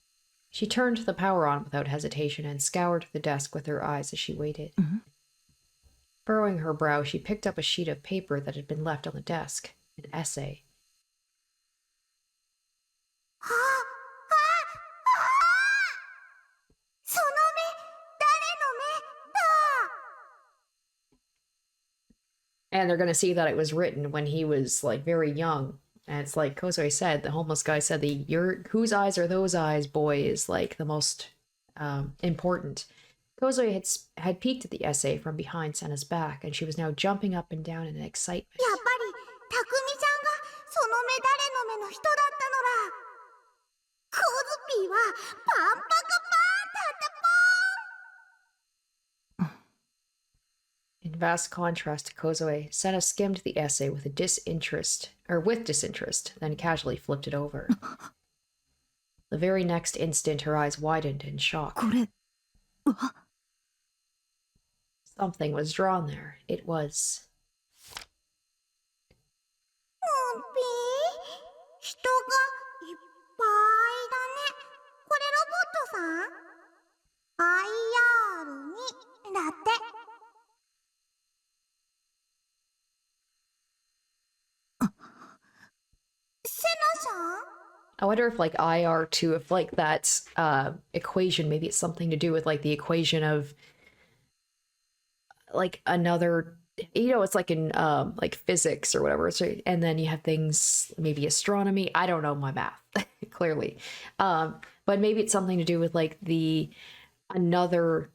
She turned the power on without hesitation and scoured the desk with her eyes as she waited. Furrowing her brow, she picked up a sheet of paper that had been left on the desk, an essay. And they're going to see that it was written when he was, like, very young. And it's like Kozue said, the homeless guy said, whose eyes are those eyes, boy, is, like, the most important. Kozue had peeked at the essay from behind Sena's back, and she was now jumping up and down in excitement. やっぱりたくみちゃんがその目誰の目の人だったのら。コズピーはパンパカパンだったぽん。 In vast contrast to Kozue, Sena skimmed the essay with disinterest, then casually flipped it over. The very next instant, her eyes widened in shock. これ。Something was drawn there. It was... モンピー人がいっぱいだね。これロボットさん ?IR2 だって。 I wonder if, like, IR2, if, like, that equation, maybe it's something to do with, like, the equation of, like, another, you know, it's like in, like, physics or whatever. So, and then you have things, maybe astronomy. I don't know my math, clearly. But maybe it's something to do with, like, another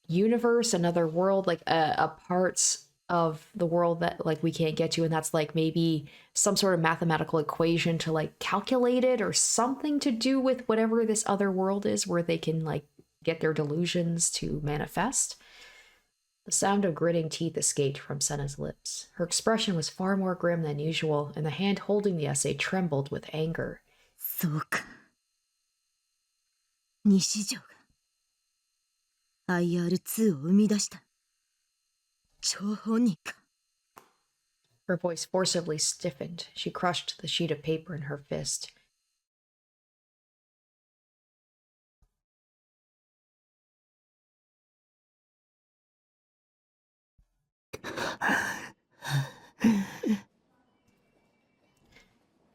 universe, another world, like, a parts of the world that, like, we can't get to, and that's, like, maybe some sort of mathematical equation to, like, calculate it, or something to do with whatever this other world is where they can, like, get their delusions to manifest. The sound of gritting teeth escaped from Sena's lips. Her expression was far more grim than usual, and the hand holding the essay trembled with anger. そうか。西条が IR2 を生み出した。 Her voice forcibly stiffened. She crushed the sheet of paper in her fist.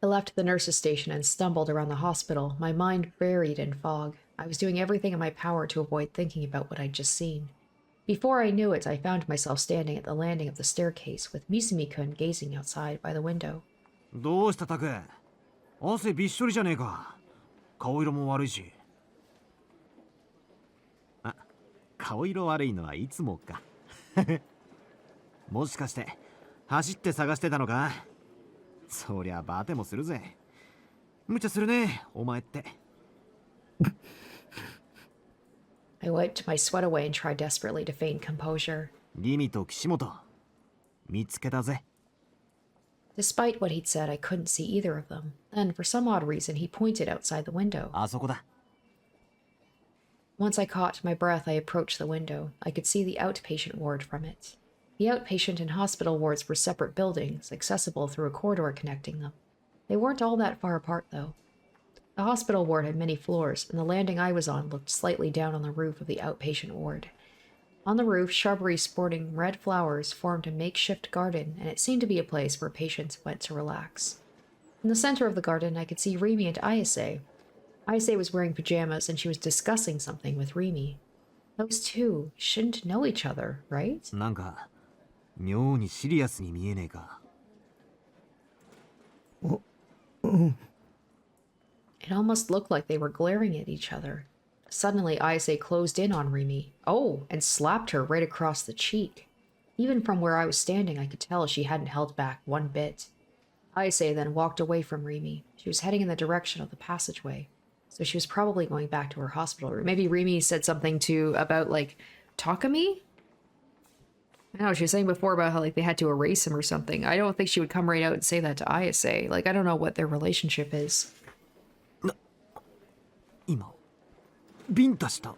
I left the nurse's station and stumbled around the hospital, my mind buried in fog. I was doing everything in my power to avoid thinking about what I'd just seen. Before I knew it, I found myself standing at the landing of the staircase with Misumi-kun gazing outside by the window. どうしたタク？汗びっしょりじゃねえか。顔色も悪いし。あ、顔色悪いのはいつもか。もしかして走って探してたのか？そりゃバテもするぜ。無茶するね、お前って。I wiped my sweat away and tried desperately to feign composure. リミと岸本、見つけたぜ。Despite what he'd said, I couldn't see either of them. Then, for some odd reason, he pointed outside the window. あそこだ。Once I caught my breath, I approached the window. I could see the outpatient ward from it. The outpatient and hospital wards were separate buildings, accessible through a corridor connecting them. They weren't all that far apart, though. The hospital ward had many floors, and the landing I was on looked slightly down on the roof of the outpatient ward. On the roof, shrubbery sporting red flowers formed a makeshift garden, and it seemed to be a place where patients went to relax. In the center of the garden, I could see Rimi and Ayase. Ayase was wearing pajamas, and she was discussing something with Rimi. Those two shouldn't know each other, right? なんか妙にシリアスに見えねえか。It almost looked like they were glaring at each other. Suddenly, Ayase closed in on Rimi. Oh, and slapped her right across the cheek. Even from where I was standing, I could tell she hadn't held back one bit. Ayase then walked away from Rimi. She was heading in the direction of the passageway, so she was probably going back to her hospital room. Maybe Rimi said something about, like, Takumi? I don't know, she was saying before about how, like, they had to erase him or something. I don't think she would come right out and say that to Ayase. Like, I don't know what their relationship is. 今ビンタした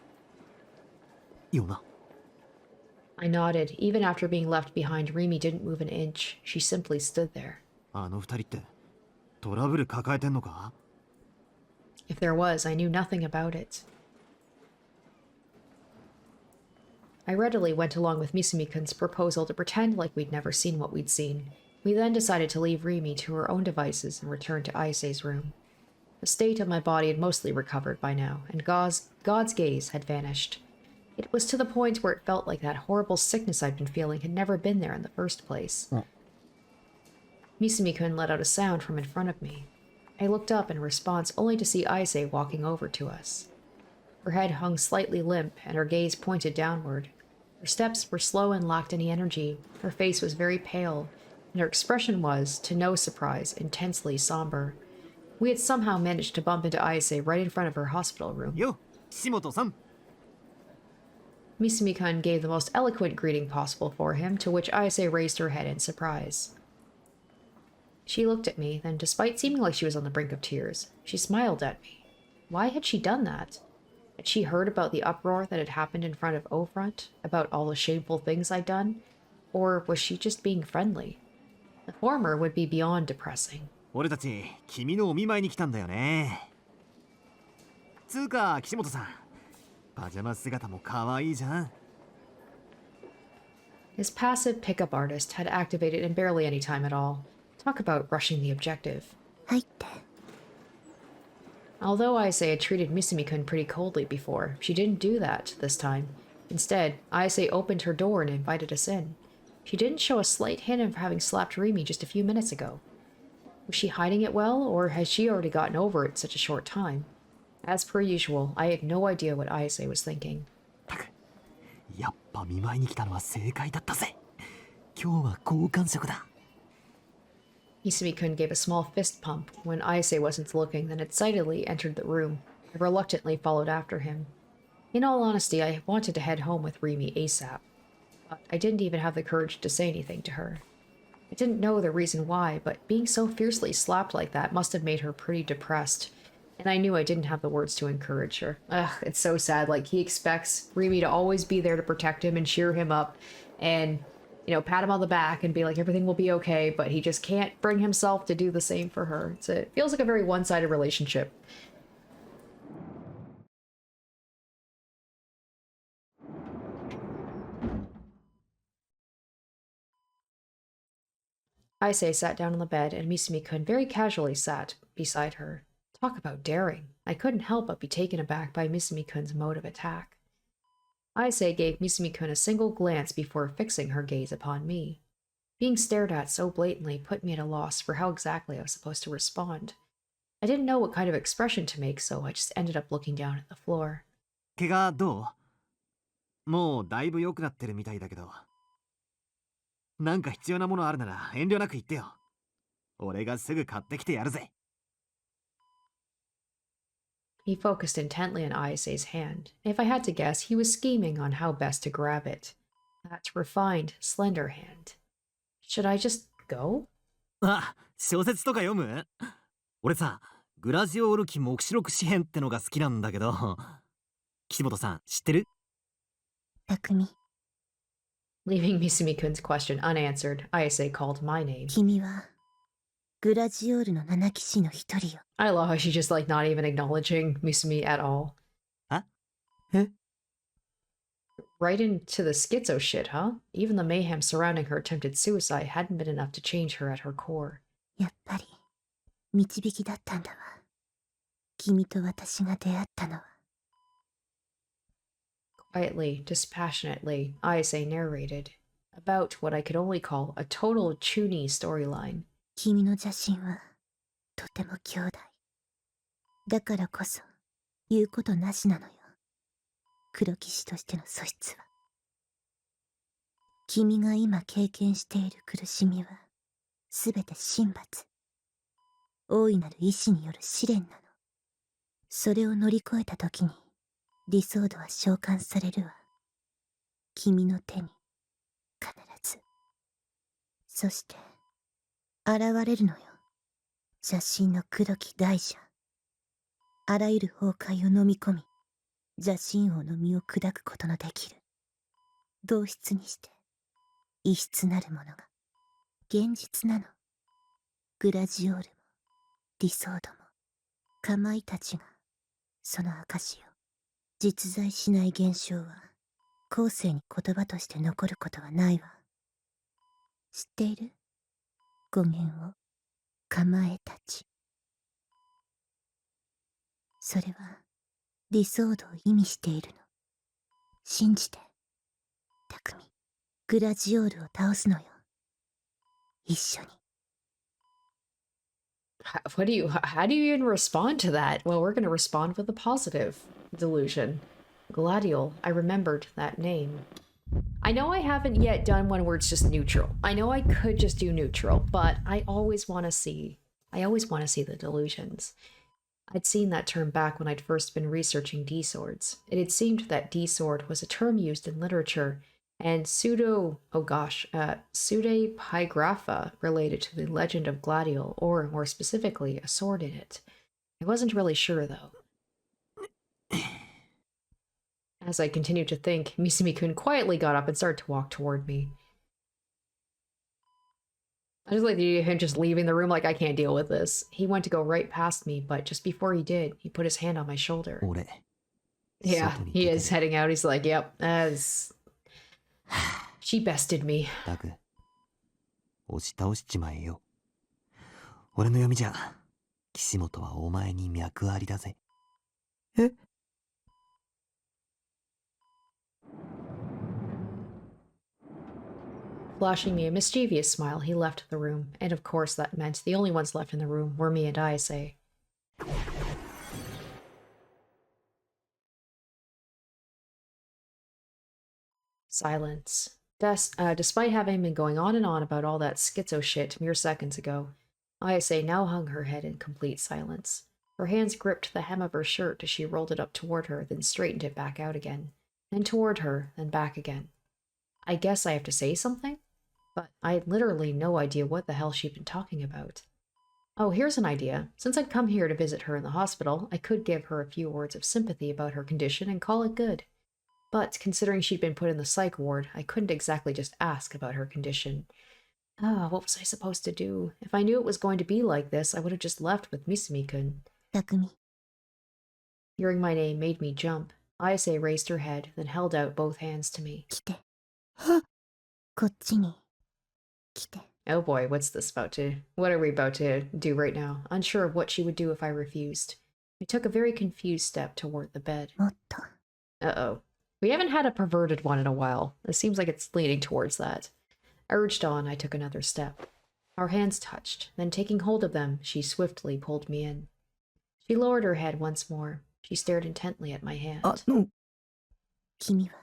よな。 I nodded. Even after being left behind, Rimi didn't move an inch. She simply stood there. あの二人ってトラブル抱えてんのか？ If there was, I knew nothing about it. I readily went along with Misumi-kun's proposal to pretend like we'd never seen what we'd seen. We then decided to leave Rimi to her own devices and return to Ayase's room. The state of my body had mostly recovered by now, and God's gaze had vanished. It was to the point where it felt like that horrible sickness I'd been feeling had never been there in the first place. Misumi-kun let out a sound from in front of me. I looked up in response only to see Ayase walking over to us. Her head hung slightly limp, and her gaze pointed downward. Her steps were slow and lacked any energy. Her face was very pale, and her expression was, to no surprise, intensely somber. We had somehow managed to bump into Ayase right in front of her hospital room. Yo, Kishimoto-san. Misumi-kun gave the most eloquent greeting possible for him, to which Ayase raised her head in surprise. She looked at me, then despite seeming like she was on the brink of tears, she smiled at me. Why had she done that? Had she heard about the uproar that had happened in front of O-Front? About all the shameful things I'd done? Or was she just being friendly? The former would be beyond depressing. 俺たち君のお見舞いに来たんだよね。つうか岸本さん、パジャマ姿も可愛いじゃん。 His passive pickup artist had activated in barely any time at all. Talk about rushing the objective. 入って。 Although Ayase had treated Misumi-kun pretty coldly before, she didn't do that this time. Instead, Ayase opened her door and invited us in. She didn't show a slight hint of having slapped Rimi just a few minutes ago. Was she hiding it well, or had she already gotten over it in such a short time? As per usual, I had no idea what Ayase was thinking. やっぱ見舞いに来たのは正解だったぜ。今日は好感触だ。 Misumi-kun gave a small fist pump when Ayase wasn't looking, then excitedly entered the room. I reluctantly followed after him. In all honesty, I wanted to head home with Rimi ASAP, but I didn't even have the courage to say anything to her. I didn't know the reason why, but being so fiercely slapped like that must have made her pretty depressed, and I knew I didn't have the words to encourage her. Ugh, it's so sad. Like, he expects Rimi to always be there to protect him and cheer him up, and pat him on the back and be like, everything will be okay, but he just can't bring himself to do the same for her. It feels like a very one-sided relationship. Ayase sat down on the bed, and Misumi-kun very casually sat beside her. Talk about daring. I couldn't help but be taken aback by Misumi-kun's mode of attack. Ayase gave Misumi-kun a single glance before fixing her gaze upon me. Being stared at so blatantly put me at a loss for how exactly I was supposed to respond. I didn't know what kind of expression to make, so I just ended up looking down at the floor. 怪我どう？もうだいぶ良くなってるみたいだけど。なんか必要なものあるなら遠慮なく言ってよ。俺がすぐ買ってきてやるぜ。 He focused intently on Ayase's hand. If I had to guess, he was scheming on how best to grab it. That refined, slender hand. Should I just go? あ、小説とか読む？俺さ、グラジオール期目視録詩編ってのが好きなんだけど。岸本さん、知ってる？匠。 Leaving Misumi-kun's question unanswered, Ayase called my name. 君はグラジオールの7騎士の一人よ。I love how she's just like not even acknowledging Misumi at all. え Right into the schizo shit, huh? Even the mayhem surrounding her attempted suicide hadn't been enough to change her at her core. やっぱり導きだったんだわ。君と私が出会ったのは。Quietly, dispassionately, Ayase narrated about what I could only call a total chuny storyline. 君の邪神はとても強大。だからこそ言うことなしなのよ。黒騎士としての素質は。君が今経験している苦しみはすべて神罰。大いなる意志による試練なの。それを乗り越えた時に理想度は召喚されるわ。君の手に必ず。そして現れるのよ。邪神の黒き大蛇。あらゆる崩壊を飲み込み、邪神王の身を砕くことのできる。同質にして異質なるものが現実なの。グラジオールもディソードもカマイたちがその証よ。実在しない現象は後世に言葉として残ることはないわ。知っている？語源をカマエたち。それは理想度を意味しているの。信じて、匠。グラジオールを倒すのよ。一緒に。How do you even respond to that? Well, we're going to respond with a positive. Delusion. Gladiol, I remembered that name. I know I haven't yet done one where it's just neutral. I know I could just do neutral, but I always want to see the delusions. I'd seen that term back when I'd first been researching D-swords. It had seemed that D-sword was a term used in literature, and pseudepigrapha related to the legend of Gladiol, or more specifically, a sword in it. I wasn't really sure, though. As I continued to think, Misumi-kun quietly got up and started to walk toward me. I just like him just leaving the room like I can't deal with this. He went to go right past me, but just before he did, he put his hand on my shoulder. Yeah, he is heading out. He's like, yep, as she bested me. 押し倒しちまえよ。俺の読みじゃ、岸本はお前に脈ありだぜ。え Flashing me a mischievous smile, he left the room, and of course that meant the only ones left in the room were me and Ayase. Silence. Despite having been going on and on about all that schizo shit mere seconds ago, Ayase now hung her head in complete silence. Her hands gripped the hem of her shirt as she rolled it up toward her, then straightened it back out again. Then toward her, then back again. I guess I have to say something? But I had literally no idea what the hell she'd been talking about. Oh, here's an idea. Since I'd come here to visit her in the hospital, I could give her a few words of sympathy about her condition and call it good. But considering she'd been put in the psych ward, I couldn't exactly just ask about her condition. What was I supposed to do? If I knew it was going to be like this, I would have just left with Misumi-kun. Takumi. Hearing my name made me jump. Ayase raised her head, then held out both hands to me. 来て。こっちに。来て。 Oh boy, what are we about to do right now? Unsure of what she would do if I refused. I took a very confused step toward the bed. もっと。 Uh-oh. We haven't had a perverted one in a while. It seems like it's leaning towards that. Urged on, I took another step. Our hands touched, then taking hold of them, she swiftly pulled me in. She lowered her head once more. She stared intently at my hand. 君は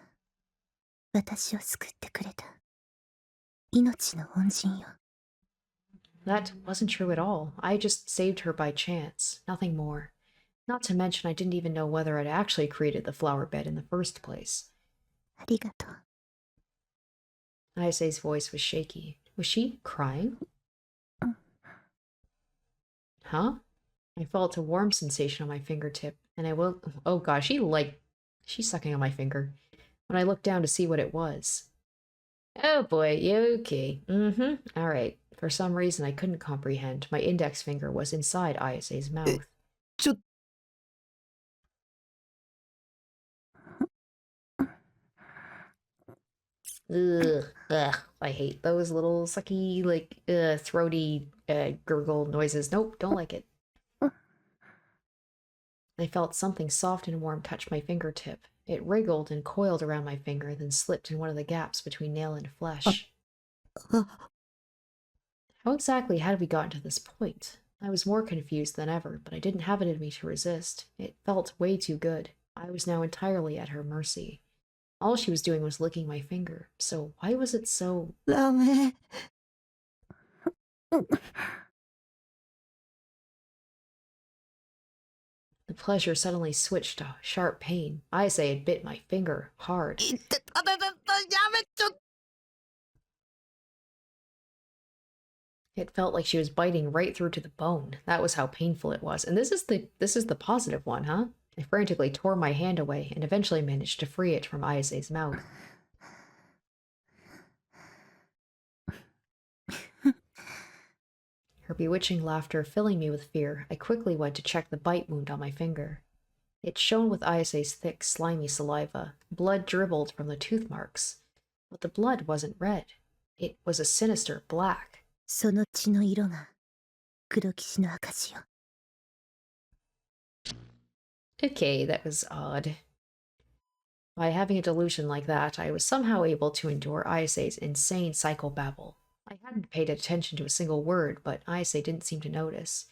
私を救ってくれた。命の恩人よ。 That wasn't true at all. I just saved her by chance, nothing more. Not to mention I didn't even know whether I'd actually created the flower bed in the first place. ありがとう。 Ayase's voice was shaky. Was she crying? Huh? I felt a warm sensation on my fingertip, and oh gosh, she's sucking on my finger. When I looked down to see what it was. Oh boy, you okay? Alright. For some reason I couldn't comprehend, my index finger was inside Ayase's mouth. ちょ Ugh, I hate those little sucky, like, throaty, gurgle noises. Nope, don't like it. I felt something soft and warm touch my fingertip. It wriggled and coiled around my finger, then slipped in one of the gaps between nail and flesh. How exactly had we gotten to this point? I was more confused than ever, but I didn't have it in me to resist. It felt way too good. I was now entirely at her mercy. All she was doing was licking my finger, so why was it so... ダメ The pleasure suddenly switched to sharp pain. Ayase had bit my finger hard. いってあだだだやめちょ It felt like she was biting right through to the bone. That was how painful it was. And this is the positive one, huh? I frantically tore my hand away and eventually managed to free it from Ayase's mouth. Her bewitching laughter filling me with fear, I quickly went to check the bite wound on my finger. It shone with Ayase's thick, slimy saliva. Blood dribbled from the tooth marks. But the blood wasn't red. It was a sinister black. その血の色が黒騎士の証よ。 Okay, that was odd. By having a delusion like that, I was somehow able to endure Ayase's insane psychobabble. I hadn't paid attention to a single word, but Ayase didn't seem to notice.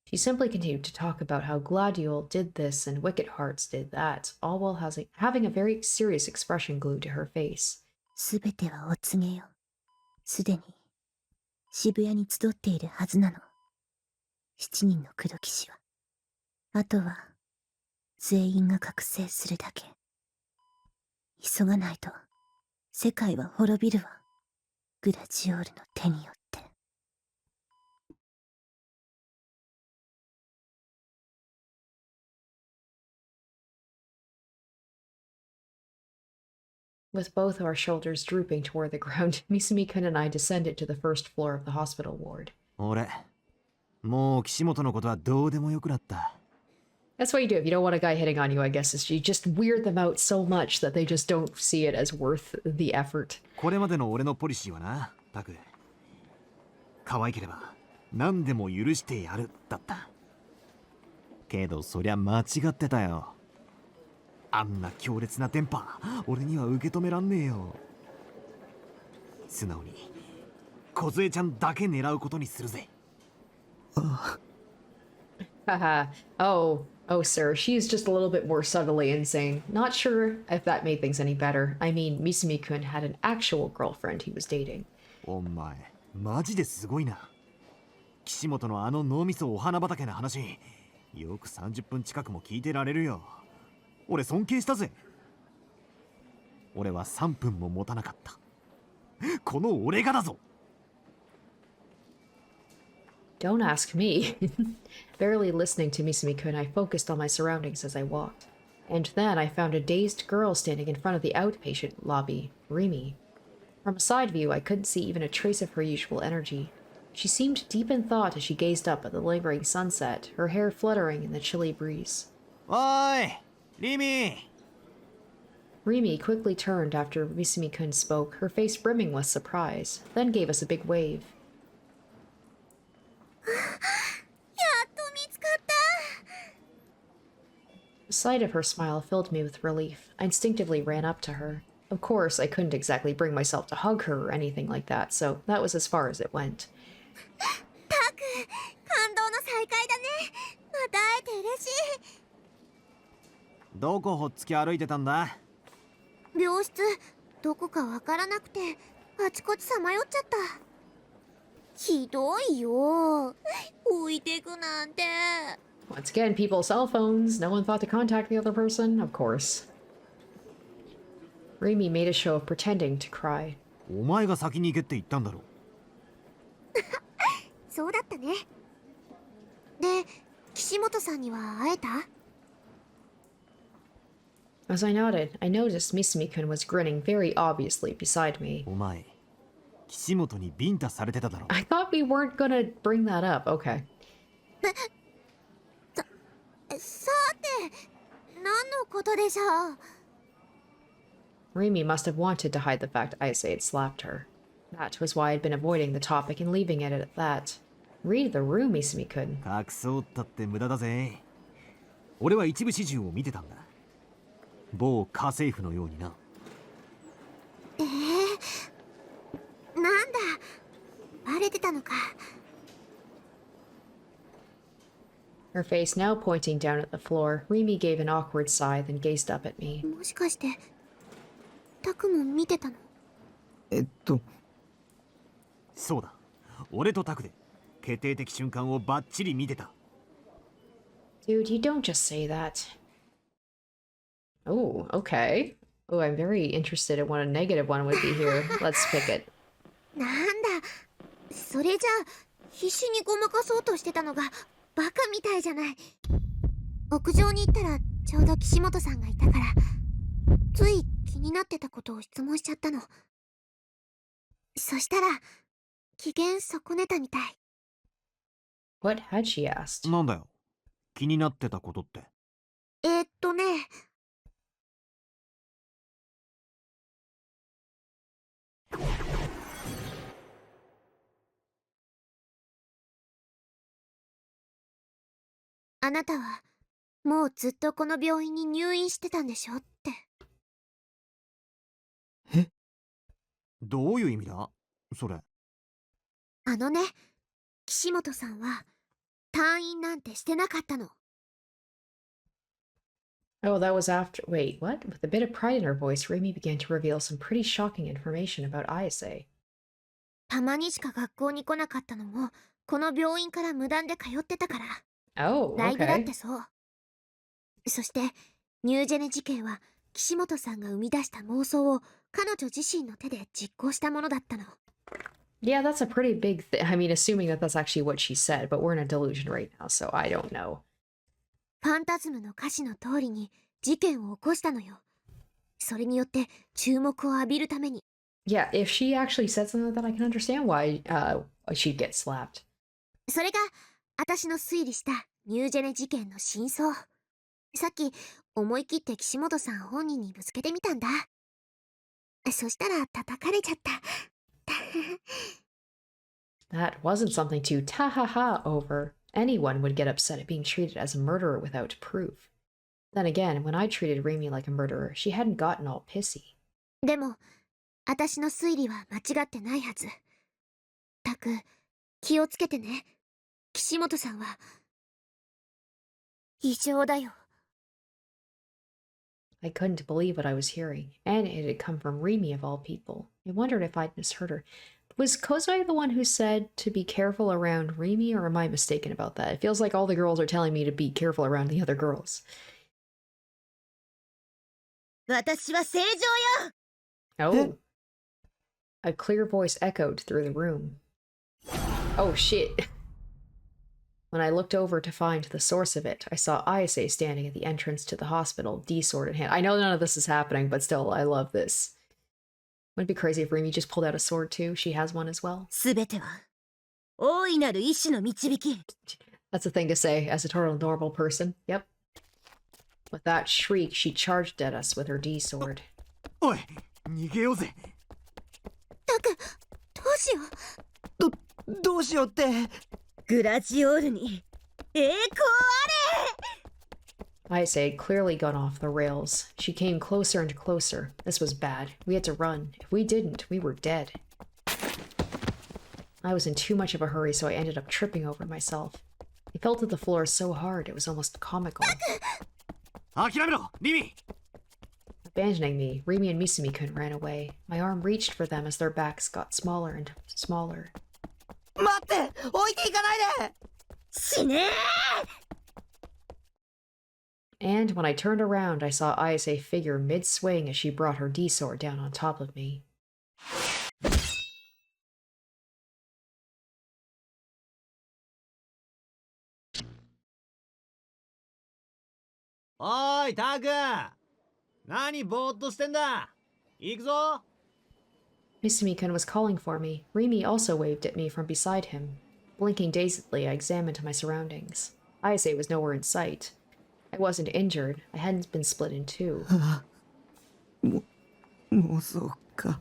She simply continued to talk about how Gladiol did this and Wicked Hearts did that, all while having a very serious expression glued to her face. すべてはお告げよ。すでに渋谷に集っているはずなの。7人の黒騎士は。あとは全員が覚醒するだけ。急がないと世界は滅びるわ。グラジオールの手によって。With both our shoulders drooping toward the ground, Misumi-kun and I descended to the first floor of the hospital ward. 俺、もう岸本のことはどうでもよくなった。 That's what you do if you don't want a guy hitting on you, I guess, is you just weird them out so much that they just don't see it as worth the effort. これまでの俺のポリシーはな、タク。可愛ければ何でも許してやるだった。けどそりゃ間違ってたよ。あんな強烈な電波、俺には受け止めらんねえよ。素直に梢ちゃんだけ狙うことにするぜ。Haha. Oh, sir, she's just a little bit more subtly insane. Not sure if that made things any better. I mean, Misumi-kun had an actual girlfriend he was dating. お前、マジですごいな。岸本のあの脳みそお花畑の話、よく30分近くも聞いてられるよ。俺尊敬したぜ。俺は3分も持たなかった。この俺がだぞ。 Don't ask me. Barely listening to Misumi-kun, I focused on my surroundings as I walked. And then I found a dazed girl standing in front of the outpatient lobby, Rimi. From a side view, I couldn't see even a trace of her usual energy. She seemed deep in thought as she gazed up at the lingering sunset, her hair fluttering in the chilly breeze. おーい、リミ。 Rimi quickly turned after Misumi-kun spoke, her face brimming with surprise, then gave us a big wave. やっと見つかった。 The sight of her smile filled me with relief. I instinctively ran up to her. Of course, I couldn't exactly bring myself to hug her or anything like that, so that was as far as it went. タク、感動の再会だね。また会えて嬉しい。どこほっつき歩いてたんだ？病室、どこかわからなくて、あちこちさまよっちゃった。ひどいよ。置いてくなんて。 Once again, people's cell phones. No one thought to contact the other person, of course. Rimi made a show of pretending to cry. お前が先に行けって言ったんだろ。そうだったね。で、岸本さんには会えた？ As I nodded, I noticed Misumi-kun was grinning very obviously beside me. お前、岸本にビンタされてただろ。 I thought we weren't gonna bring that up. Okay. さて、何のことでしょう。 Rimi must have wanted to hide the fact Ayase had slapped her. That was why I'd been avoiding the topic and leaving it at that. Read the room, Isumi-kun. 隠そうったって無駄だぜ。俺は一部始終を見てたんだ。某家政婦のようにな。なんだ、バレてたのか。 Her face now pointing down at the floor, Rimi gave an awkward sigh, then gazed up at me. もしかして、タクも見てたの？そうだ。俺とタクで決定的瞬間をバッチリ見てた。 Dude, you don't just say that. Oh, okay. Oh, I'm very interested in what a negative one would be here. Let's pick it. なんだ、それじゃあ必死にごまかそうとしてたのがバカみたいじゃない。屋上に行ったらちょうど岸本さんがいたから、つい気になってたことを質問しちゃったの。そしたら機嫌損ねたみたい。 What had she asked? なんだよ。気になってたことって。ね。あなたはもうずっとこの病院に入院してたんでしょって。どういう意味だそれ。あのね、岸本さんは退院なんてしてなかったの。 Oh, that was after. Wait, what? With a bit of pride in her voice, Rimi began to reveal some pretty shocking information about Ayase. たまにしか学校に来なかったのもこの病院から無断で通ってたから。 Oh, ライブだっ okay. てそう。そしてニュージェネ事件は岸本さんが生み出した妄想を彼女自身の手で実行したものだったの。 Yeah, that's a pretty big thing. I mean, assuming that that's actually what she said, but we're in a delusion right now, so I don't know. ファンタズムの歌詞の通りに事件を起こしたのよ。それによって注目を浴びるために。 Yeah, if she actually said something like that, I can understand why she'd get slapped. それが私の推理したニュージェネ事件の真相。さっき思い切って岸本さん本人にぶつけてみたんだ。そしたら叩かれちゃった。 That wasn't something to ta-ha-ha over. Anyone would get upset at being treated as a murderer without proof. Then again, when I treated Rimi like a murderer, she hadn't gotten all pissy. でも私の推理は間違ってないはず。たく、気をつけてね。岸本さんは異常だよ。 I couldn't believe what I was hearing, and it had come from Rimi of all people. I wondered if I'd misheard her. Was Kozai the one who said to be careful around Rimi, or am I mistaken about that? It feels like all the girls are telling me to be careful around the other girls. 私は正常よ。 Oh. A clear voice echoed through the room. Oh shit. When I looked over to find the source of it, I saw Ayase standing at the entrance to the hospital, D-sword in hand. I know none of this is happening, but still, I love this. Wouldn't it be crazy if Rimi just pulled out a sword too? She has one as well. すべては大いなる意志の導き。 That's a thing to say as a total normal person. Yep. With that shriek, she charged at us with her D-sword. おい、逃げようぜ。たく、どうしよう。どうしようって。グラジオールに栄光あれ。 Ayase had clearly gone off the rails. She came closer and closer. This was bad. We had to run. If we didn't, we were dead. I was in too much of a hurry, so I ended up tripping over myself. I fell to the floor so hard, it was almost comical. 諦めろ、リミ。 Abandoning me, Rimi and Misumi-kun ran away. My arm reached for them as their backs got smaller and smaller. 待って、置いていかないで。死ねー。 And when I turned around, I saw Ayase figure mid-swing as she brought her D-sword down on top of me. おーい、タク。何ぼーっとしてんだ。行くぞ。Misumi-kun was calling for me. Rimi also waved at me from beside him. Blinking dazedly, I examined my surroundings. Ayase was nowhere in sight. I wasn't injured. I hadn't been split in two. もうそうか。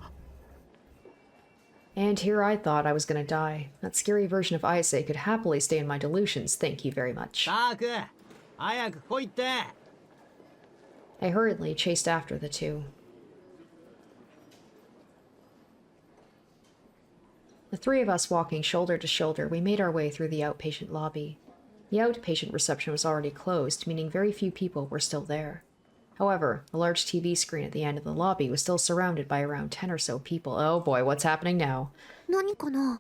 And here I thought I was gonna die. That scary version of Ayase could happily stay in my delusions, thank you very much. タク、早く来いって。 I hurriedly chased after the two. The three of us walking shoulder to shoulder, we made our way through the outpatient lobby. The outpatient reception was already closed, meaning very few people were still there. However, a large TV screen at the end of the lobby was still surrounded by around 10 or so people. Oh boy, what's happening now? 何かな？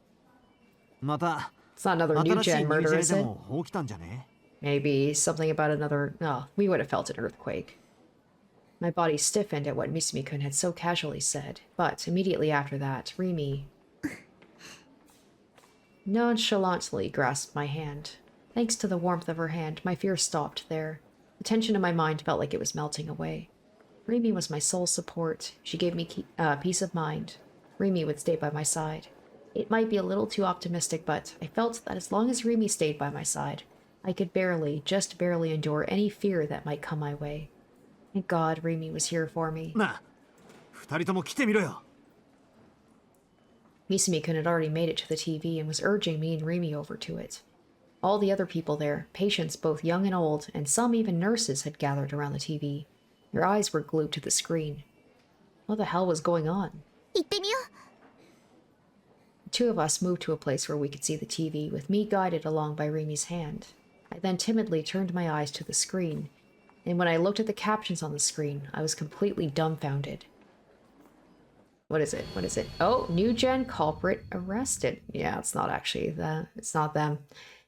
また It's not another 新しい NewGen murder, ニュージェ is ンで it? も起きたんじゃね？ Maybe something about another... Oh, we would have felt an earthquake. My body stiffened at what Misumi-kun had so casually said, but immediately after that, Rimi nonchalantly grasped my hand. Thanks to the warmth of her hand, my fear stopped there. The tension in my mind felt like it was melting away. Rimi was my sole support. She gave me peace of mind. Rimi would stay by my side. It might be a little too optimistic, but I felt that as long as Rimi stayed by my side, I could barely, just barely endure any fear that might come my way. Thank God Rimi was here for me. なあ、二人とも来てみろよ。 Misumi-kun had already made it to the TV and was urging me and Rimi over to it. All the other people there, patients both young and old, and some even nurses, had gathered around the TV. Their eyes were glued to the screen. What the hell was going on? 行ってみよう。 The two of us moved to a place where we could see the TV, with me guided along by Rimi's hand. I then timidly turned my eyes to the screen, and when I looked at the captions on the screen, I was completely dumbfounded. What is it? What is it? Oh, NewGen culprit arrested. Yeah, it's not actually that. It's not them.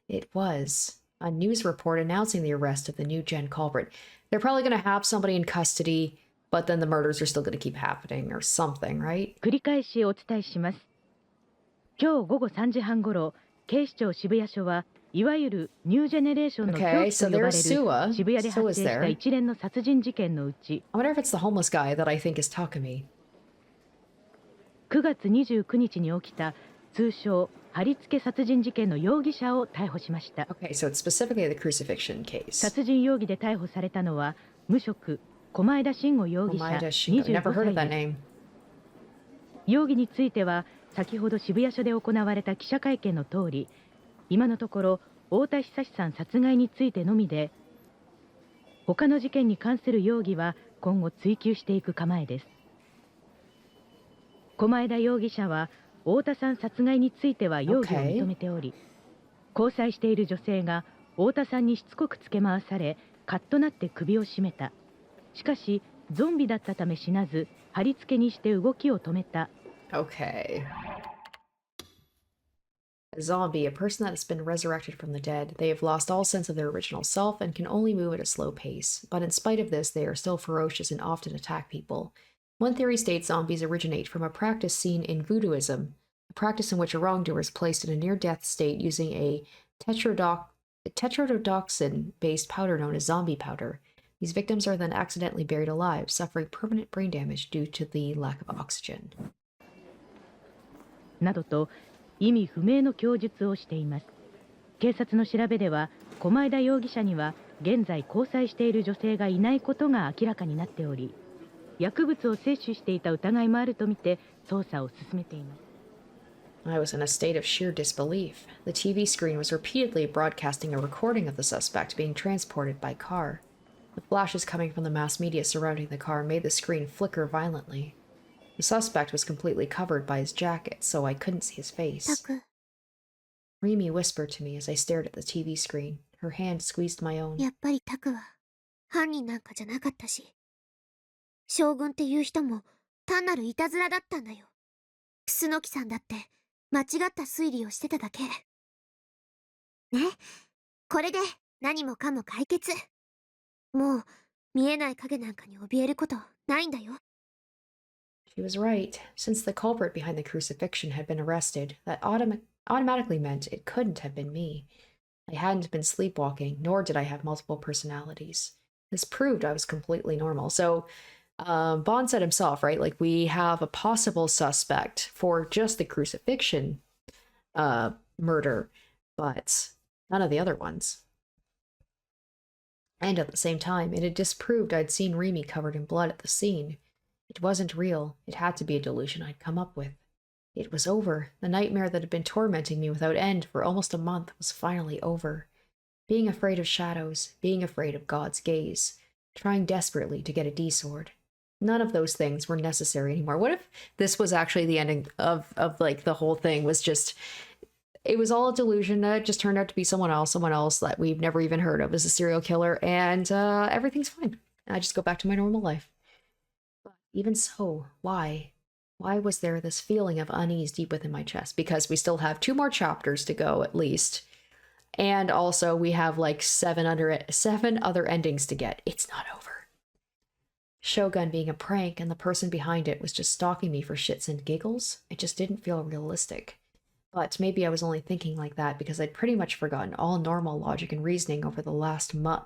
It was a news report announcing the arrest of the NewGen culprit. They're probably going to have somebody in custody, but then the murders are still going to keep happening or something, right? 繰り返しお伝えします。今日午後3時半ごろ、警視庁渋谷署はいわゆるニュージェネレーションの凶 Okay, 器と so 呼ばれる there's Sua. 渋谷で Sua's 発生した there. 一連の殺人事件のうち、 I wonder if it's the homeless guy that I think is Takumi. 9月29日に起きた通称貼り付け殺人事件の容疑者を逮捕しました。 Okay, so it's specifically the crucifixion case. 殺人容疑で逮捕されたのは無職狛枝慎吾容疑者 Omaida Shingo. Never 25 heard of 歳 that です。 name. 容疑については先ほど渋谷署で行われた記者会見の通り、今のところ太田久さん殺害についてのみで、他の事件に関する容疑は今後追及していく構えです。狛枝容疑者は太田さん殺害については容疑を認めており、交際している女性が太田さんにしつこくつけ回され、カッとなって首を絞めた。しかしゾンビだったため死なず、貼り付けにして動きを止めた。 Okay. A zombie, a person that has been resurrected from the dead. They have lost all sense of their original self and can only move at a slow pace. But in spite of this, they are still ferocious and often attack people. One theory states zombies originate from a practice seen in voodooism, a practice in which a wrongdoer is placed in a near-death state using a tetrodotoxin-based powder known as zombie powder. These victims are then accidentally buried alive, suffering permanent brain damage due to the lack of oxygen. などと意味不明の供述をしています。警察の調べでは、狛枝容疑者には現在交際している女性がいないことが明らかになっており、薬物を摂取していた疑いもあるとみて捜査を進めています。 I was in a state of sheer disbelief. The TV screen was repeatedly broadcasting a recording of the suspect being transported by car. The flashes coming from the mass media surrounding the car made the screen flicker violently. The suspect was completely covered by his jacket, so I couldn't see his タ face. ク、 Rimi whispered to me as I stared at the TV screen. Her hand squeezed my own. やっぱりタクは犯人なんかじゃなかったし、将軍っていう人も単なるいたずらだったんだよ。楠木さんだって間違った推理をしてただけ。ね、これで何もかも解決。もう見えない影なんかに怯えることないんだよ。 She was right. Since the culprit behind the crucifixion had been arrested, that automatically meant it couldn't have been me. I hadn't been sleepwalking, nor did I have multiple personalities. This proved I was completely normal. So, Bond said himself, right? Like, we have a possible suspect for just the crucifixion murder, but none of the other ones. And at the same time, it had disproved I'd seen Rimi covered in blood at the scene. It wasn't real. It had to be a delusion I'd come up with. It was over. The nightmare that had been tormenting me without end for almost a month was finally over. Being afraid of shadows, being afraid of God's gaze, trying desperately to get a D-sword. None of those things were necessary anymore. What if this was actually the ending of like the whole thing was just, it was all a delusion. It just turned out to be someone else that we've never even heard of as a serial killer, and everything's fine. I just go back to my normal life. But even so, why? Why was there this feeling of unease deep within my chest? Because we still have 2 more chapters to go at least. And also we have like 7 other endings to get. It's not over. Shogun being a prank and the person behind it was just stalking me for shits and giggles. It just didn't feel realistic. But maybe I was only thinking like that because I'd pretty much forgotten all normal logic and reasoning over the last month.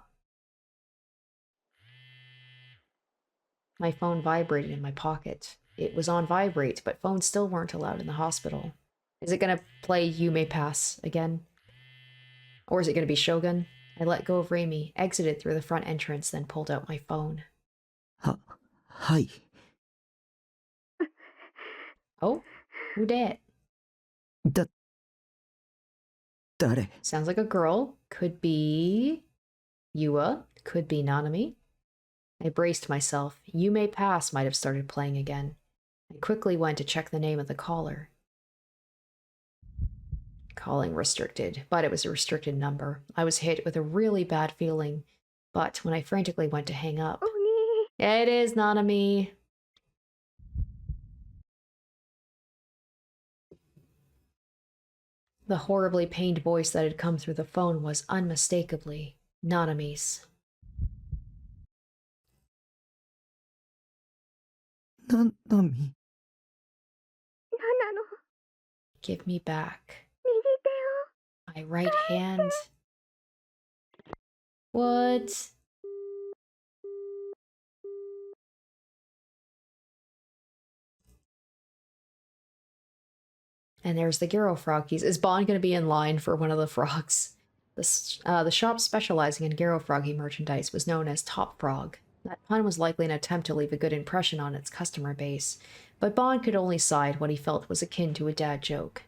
My phone vibrated in my pocket. It was on vibrate, but phones still weren't allowed in the hospital. Is it gonna play You May Pass again? Or is it gonna be Shogun? I let go of Rimi, exited through the front entrance, then pulled out my phone. Hi. Oh? Who dat? 誰 Sounds like a girl. Could be Yua. Could be Nanami. I braced myself. You May Pass might have started playing again. I quickly went to check the name of the caller. Calling restricted, but it was a restricted number. I was hit with a really bad feeling, but when I frantically went to hang up... It is Nanami. The horribly pained voice that had come through the phone was unmistakably Nanami's. Nanami. Give me back my right hand. What? And there's the Gyro Froggies. Is Bond going to be in line for one of the frogs? The shop specializing in Gyro Froggy merchandise was known as Top Frog. That pun was likely an attempt to leave a good impression on its customer base, but Bond could only side what he felt was akin to a dad joke.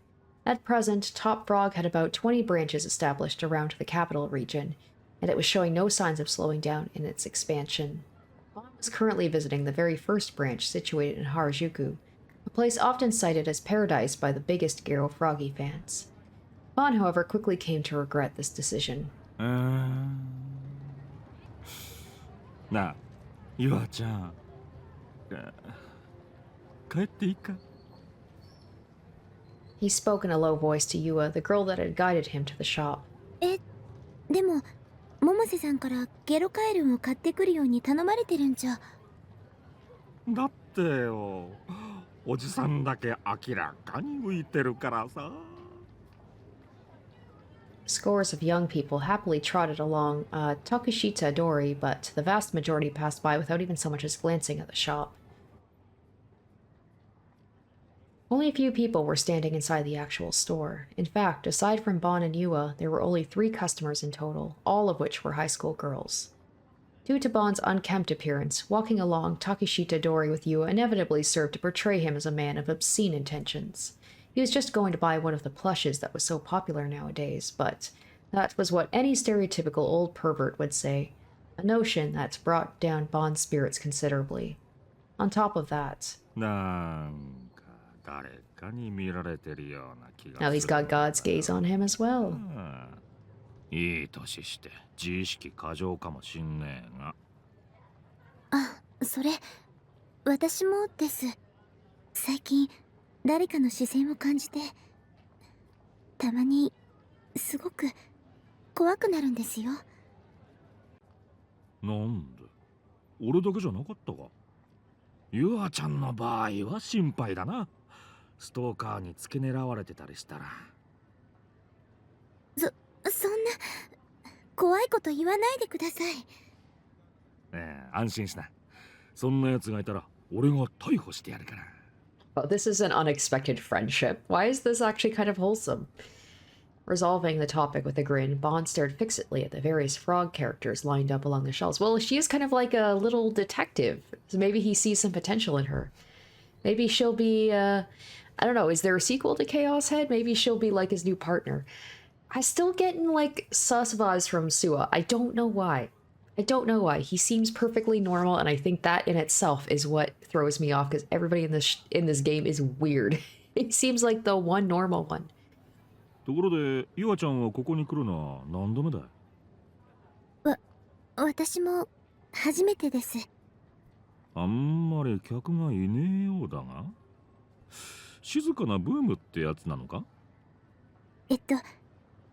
At present, Top Frog had about 20 branches established around the capital region, and it was showing no signs of slowing down in its expansion. Bond was currently visiting the very first branch situated in Harajuku, a place often cited as paradise by the biggest Gyro Froggy fans. Bond, however, quickly came to regret this decision. なあ、ゆあちゃん。帰っていいか? He spoke in a low voice to Yua, the girl that had guided him to the shop. でも百瀬さんからゲロカエルを買ってくるように頼まれてるんじゃ。だってよ、おじさんだけ明らかに浮いてるからさ。Scores of young people happily trotted along Takushita Dori, but the vast majority passed by without even so much as glancing at the shop. Only a few people were standing inside the actual store. In fact, aside from Bon and Yua, there were only 3 customers in total, all of which were high school girls. Due to Bon's unkempt appearance, walking along Takeshita Dori with Yua inevitably served to portray him as a man of obscene intentions. He was just going to buy one of the plushes that was so popular nowadays, but that was what any stereotypical old pervert would say, a notion that's brought down Bon's spirits considerably. On top of that... Now he's got God's gaze on him as well. いい年して自意識過剰かもしんねえが。あ、それ私もです。最近誰かの視線を感じて、たまにすごく怖くなるんですよ。なんで？俺だけじゃなかったか？ゆあちゃんの場合は心配だな。ストーカーに付け狙われてたりしたら。そんな怖いこと言わないでください。安心しな。そんな奴がいたら俺が逮捕してやるから。 Oh, this is an unexpected friendship. Why is this actually kind of wholesome? Resolving the topic with a grin, Bond stared fixedly at the various frog characters lined up along the shelves. Well, she is kind of like a little detective. So maybe he sees some potential in her. Maybe she'll be, I don't know, is there a sequel to Chaos Head? Maybe she'll be like his new partner. I'm still getting, like, sus vibes from Sua. I don't know why. I don't know why. He seems perfectly normal, and I think that in itself is what throws me off, because everybody in this game is weird. He seems like the one normal one. ところで、ゆあちゃんはここに来るのは何度目だい？私も初めてです。あんまり客がいねえようだが。静かなブームってやつなのか？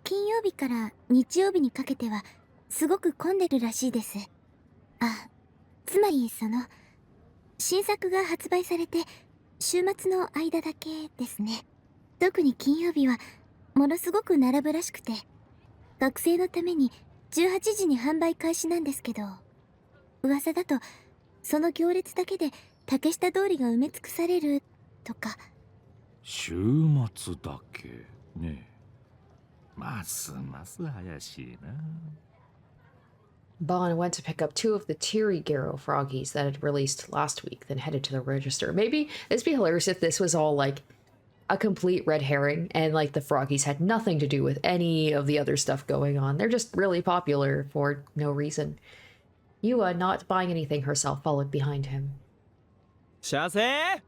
金曜日から日曜日にかけてはすごく混んでるらしいです。あ、つまり新作が発売されて週末の間だけですね。特に金曜日はものすごく並ぶらしくて、学生のために18時に販売開始なんですけど、噂だとその行列だけで竹下通りが埋め尽くされるとか。週末だけねえ。ますます怪しいな。Bond went to pick up 2 of the Teary Garo froggies that had released last week, then headed to the register. Maybe it'd be hilarious if this was all like a complete red herring and like the froggies had nothing to do with any of the other stuff going on. They're just really popular for no reason. Yua, not buying anything herself, followed behind him. Ayase!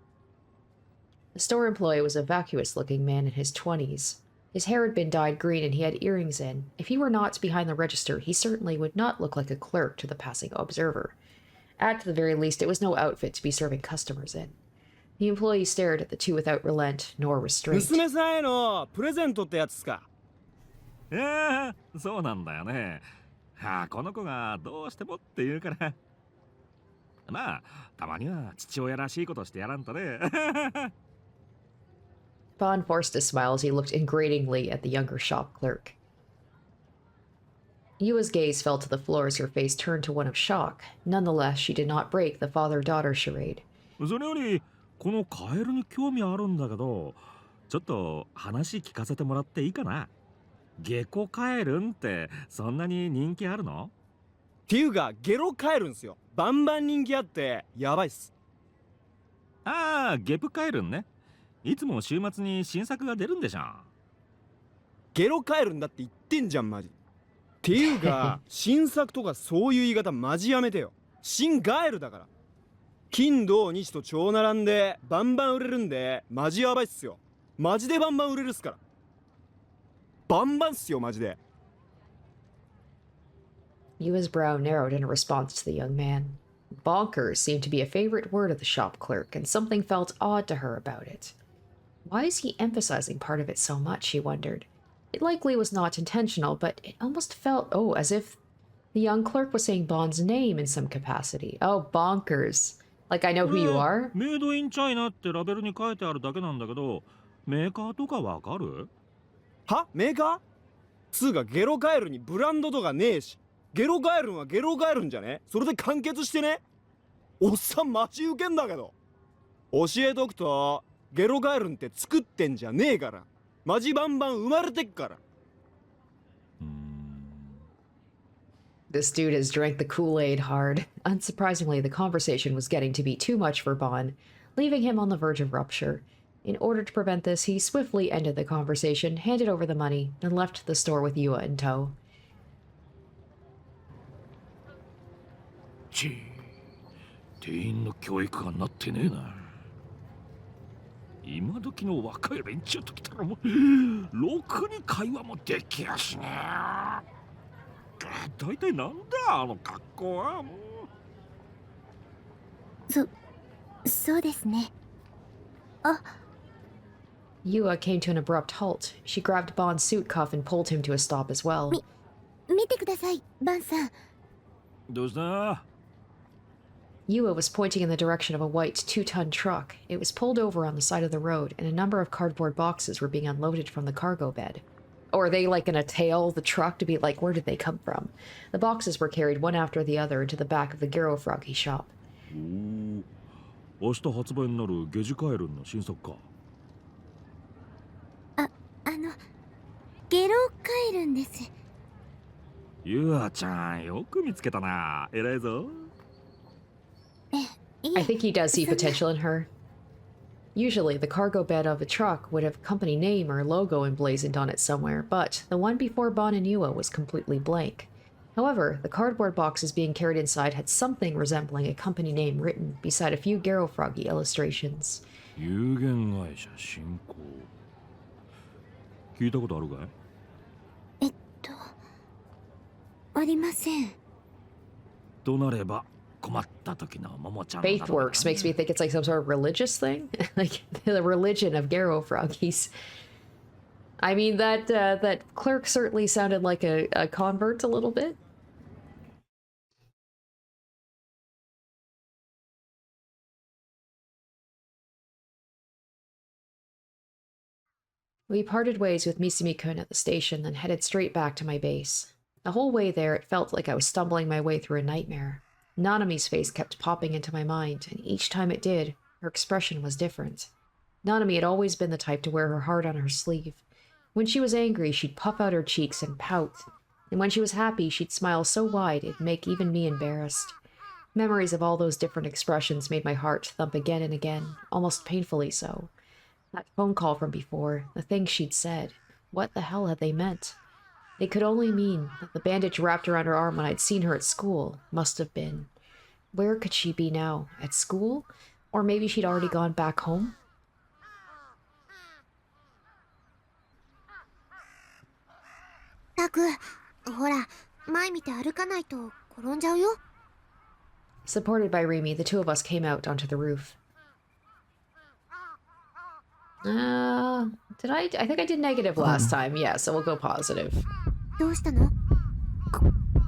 The store employee was a vacuous-looking man in his 20s. His hair had been dyed green and he had earrings in. If he were not behind the register, he certainly would not look like a clerk to the passing observer. At the very least, it was no outfit to be serving customers in. The employee stared at the two without relent nor restraint. 娘さんへのプレゼントってやつっすか？そうなんだよね。この子がどうしてもって言うから。まあ、たまには父親らしいことしてやらんとね。Bond forced a smile as he looked ingratiatingly at the younger shop clerk. Yua's gaze fell to the floor as her face turned to one of shock. Nonetheless, she did not break the father-daughter charade. それより、このカエルに興味あるんだけど、ちょっと話聞かせてもらっていいかな？ゲコカエルンってそんなに人気あるの？っていうか、ゲロカエルんすよ。バンバン人気あってやばいっす。ああ、ゲプカエルンね。いつも週末に新作が出るんでしょ。ゲロカエルんだって言ってんじゃんマジ。っていうか新作とかそういう言い方マジやめてよ。新ガエルだから。金土日と超並んでバンバン売れるんでマジやばいっすよ。マジでバンバン売れるっすから。バンバンっすよマジで。Yua's brow narrowed in response to the young man. Bonkers seemed to be a favorite word of the shop clerk, and something felt odd to her about it. Why is he emphasizing part of it so much, she wondered. It likely was not intentional, but it almost felt, as if the young clerk was saying Bond's name in some capacity. Oh, bonkers. Like, I know who you are? メイドインチャイナってラベルに書いてあるだけなんだけど、メーカーとかわかる？は？メーカー？つうかゲロカエルにブランドとかねえし。ゲロカエルンはゲロカエルンじゃね？それで完結してね？おっさんマジウケんだけど。教えとくと、ゲロカエルンって作ってんじゃねえから。マジバンバン生まれてっから。This dude has drank the Kool-Aid hard. Unsurprisingly, the conversation was getting to be too much for Bond, leaving him on the verge of rupture. In order to prevent this, he swiftly ended the conversation, handed over the money, and left the store with Yua in tow. 店員の教育がなってねえな。今時の若い連中ときたらもうろくに会話もできやしねえ。大体なんだあの格好はもう。そうですね。あ。Yua came to an abrupt halt. She grabbed Bond's suit cuff and pulled him to a stop as well. 見てください、バンさん。どうした？ Yua was pointing in the direction of a white 2-ton truck. It was pulled over on the side of the road, and a number of cardboard boxes were being unloaded from the cargo bed. Or are they like gonna tail the truck to be like, where did they come from? The boxes were carried one after the other into the back of the Garo Froggy shop. おお、明日発売になるゲジカエルンの新作か。ゲロカエルンです。ゆあちゃん、よく見つけたな。偉いぞ。I think he does see potential in her. Usually, the cargo bed of a truck would have a company name or logo emblazoned on it somewhere, but the one before Bon and Yua was completely blank. However, the cardboard boxes being carried inside had something resembling a company name written beside a few Garo Froggy illustrations. NewGen 会社新興。聞いたことあるかい？ありません。となれば困った時のももちゃんだろうな。 Faithworks makes me think it's like some sort of religious thing, like the religion of Garo Froggies. I mean, that clerk certainly sounded like a convert a little bit. We parted ways with Misumi-kun at the station, then headed straight back to my base. The whole way there, it felt like I was stumbling my way through a nightmare. Nanami's face kept popping into my mind, and each time it did, her expression was different. Nanami had always been the type to wear her heart on her sleeve. When she was angry, she'd puff out her cheeks and pout, and when she was happy, she'd smile so wide it'd make even me embarrassed. Memories of all those different expressions made my heart thump again and again, almost painfully so. That phone call from before, the things she'd said, what the hell had they meant? They could only mean that the bandage wrapped around her arm when I'd seen her at school must have been. Where could she be now? At school? Or maybe she'd already gone back home? Supported by Rimi, the two of us came out onto the roof. I think I did negative last time. Yeah, so we'll go positive. どうしたの？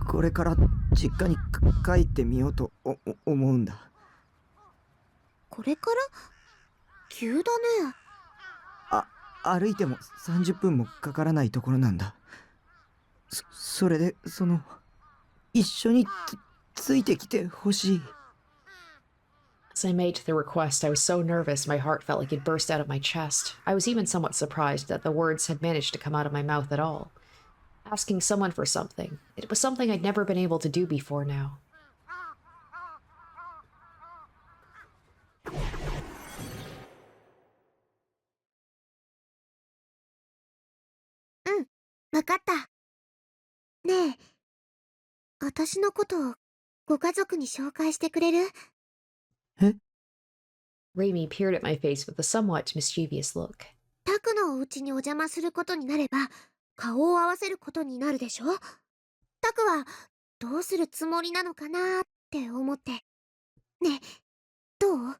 これから実家に帰ってみようと思うんだ。これから？急だね。歩いても30分もかからないところなんだ。それで一緒についてきてほしい。As I made the request, I was so nervous my heart felt like it burst out of my chest. I was even somewhat surprised that the words had managed to come out of my mouth at all. Asking someone for something. It was something I'd never been able to do before now. わかった。ねえ、私のことをご家族に紹介してくれる？え？ Rimi peered at my face with a somewhat mischievous look. タクのお家にお邪魔することになれば、顔を合わせることになるでしょ？タクはどうするつもりなのかなって思って。ねえ、どう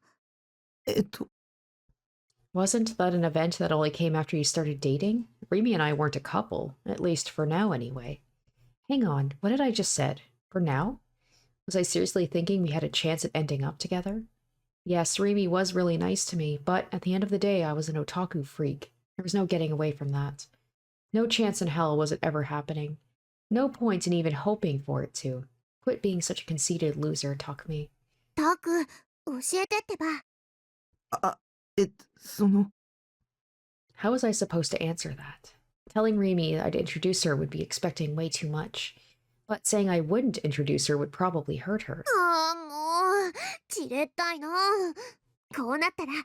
？Wasn't that an event that only came after you started dating? Rimi and I weren't a couple, at least for now anyway. Hang on, what had I just said? For now? Was I seriously thinking we had a chance at ending up together? Yes, Rimi was really nice to me, but at the end of the day I was an otaku freak. There was no getting away from that. No chance in hell was it ever happening. No point in even hoping for it to. Quit being such a conceited loser, Takumi. タク、教えてってば。How was I supposed to answer that? Telling Rimi I'd introduce her would be expecting way too much. But saying I wouldn't introduce her would probably hurt her. もう、じれったいな。こうなったら、はっ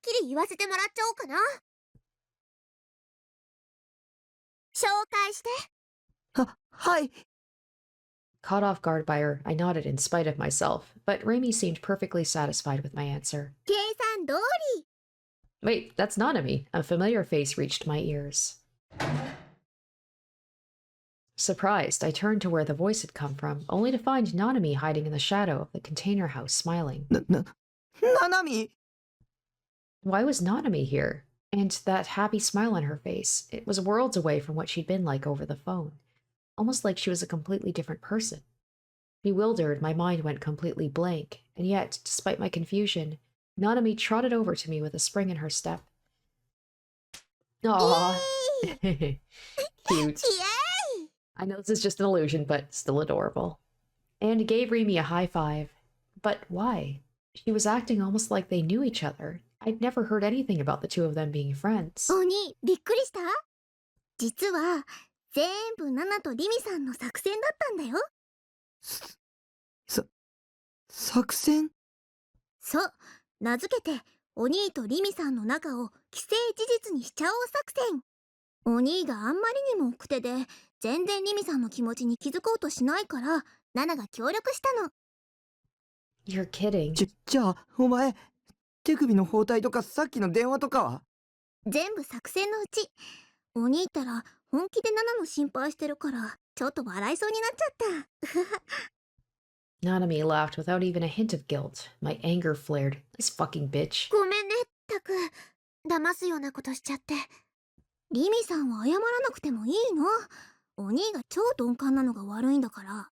きり言わせてもらっちゃおうかな。紹介して。はい。Caught off guard by her, I nodded in spite of myself, but Rimi seemed perfectly satisfied with my answer. 計算通り。Wait, that's Nanami. A familiar face reached my ears. Surprised, I turned to where the voice had come from, only to find Nanami hiding in the shadow of the container house, smiling. Nanami! Why was Nanami here? And that happy smile on her face, it was worlds away from what she'd been like over the phone. Almost like she was a completely different person. Bewildered, my mind went completely blank, and yet, despite my confusion, Nanami trotted over to me with a spring in her step. Aww. Cute. I know this is just an illusion, but still adorable. And gave Rimi a high five. But why? She was acting almost like they knew each other. I'd never heard anything about the two of them being friends. お兄、びっくりした？実は、全部ナナとリミさんの作戦だったんだよ。作戦？そう、名付けて、お兄とリミさんの仲を既成事実にしちゃおう作戦。お兄があんまりにも奥手で、全然リミさんの気持ちに気づこうとしないから、ナナが協力したの。You're kidding. じゃあ、お前、手首の包帯とかさっきの電話とかは？全部作戦のうち。お兄ったら、本気でナナの心配してるから、ちょっと笑いそうになっちゃった。Nanami laughed without even a hint of guilt. My anger flared. This fucking bitch. ごめんね、タク。騙すようなことしちゃって。リミさんは謝らなくてもいいの。お兄が超鈍感なのが悪いんだから。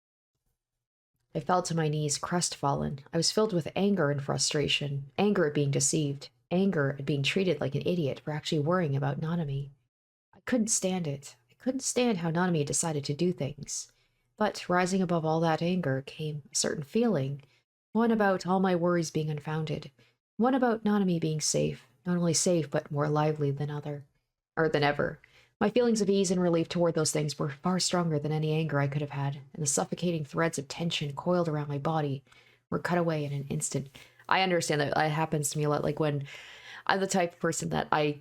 I fell to my knees, crestfallen. I was filled with anger and frustration. Anger at being deceived. Anger at being treated like an idiot for actually worrying about Nanami. I couldn't stand it. I couldn't stand how Nanami had decided to do things. But rising above all that anger came a certain feeling. One about all my worries being unfounded. One about Nanami being safe. Not only safe, but more lively than ever. My feelings of ease and relief toward those things were far stronger than any anger I could have had, and the suffocating threads of tension coiled around my body were cut away in an instant. I understand that it happens to me a lot, like when I'm the type of person that I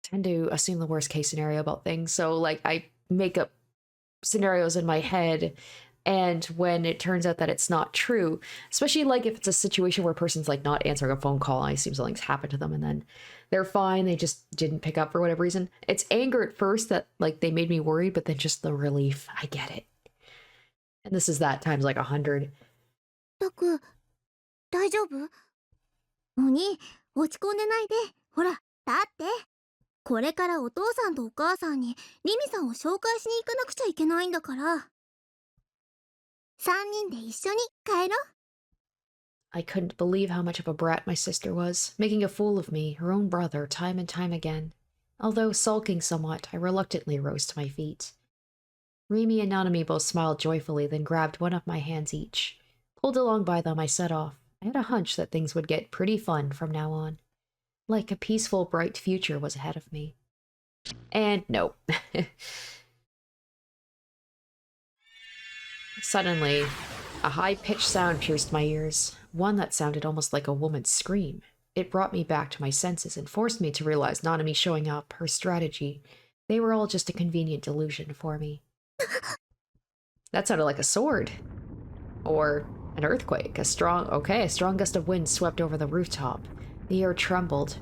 tend to assume the worst case scenario about things. So, like, I make up scenarios in my head, and when it turns out that it's not true, especially like if it's a situation where a person's like not answering a phone call, I assume something's happened to them and then they're fine, they just didn't pick up for whatever reason. It's anger at first that like they made me worried, but then just the relief, I get it. And this is that times like 100. タク、大丈夫？お兄、落ち込んでないで。ほら、だって。これからお父さんとお母さんにリミさんを紹介しに行かなくちゃいけないんだから。3人で一緒に帰ろう。I couldn't believe how much of a brat my sister was, making a fool of me, her own brother, time and time again. Although sulking somewhat, I reluctantly rose to my feet. Rimi and Nanami both smiled joyfully, then grabbed one of my hands each. Pulled along by them, I set off. I had a hunch that things would get pretty fun from now on. Like a peaceful, bright future was ahead of me. And no. Suddenly, a high-pitched sound pierced my ears, one that sounded almost like a woman's scream. It brought me back to my senses and forced me to realize Nanami showing up, her strategy. They were all just a convenient delusion for me. That sounded like a sword. Or an earthquake. A strong gust of wind swept over the rooftop. The air trembled.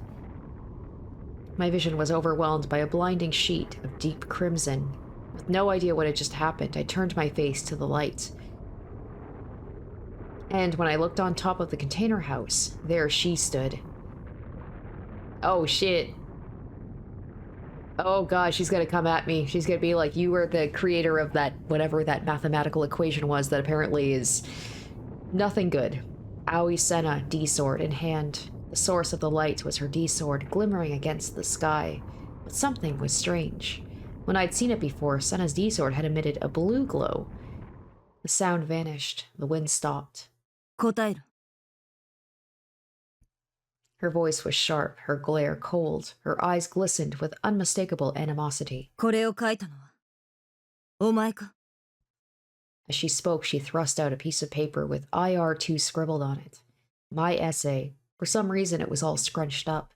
My vision was overwhelmed by a blinding sheet of deep crimson. With no idea what had just happened, I turned my face to the light. And when I looked on top of the container house, there she stood. Oh shit. Oh god, she's gonna come at me. She's gonna be like, you were the creator of that, whatever that mathematical equation was that apparently is nothing good. Aoi Sena, D-sword in hand. The source of the light was her D-sword, glimmering against the sky. But something was strange. When I'd seen it before, Sena's D-sword had emitted a blue glow. The sound vanished. The wind stopped. 答える。 Her voice was sharp, her glare cold. Her eyes glistened with unmistakable animosity. これを書いたのはお前か？ As she spoke, she thrust out a piece of paper with IR2 scribbled on it. My essay. For some reason, it was all scrunched up.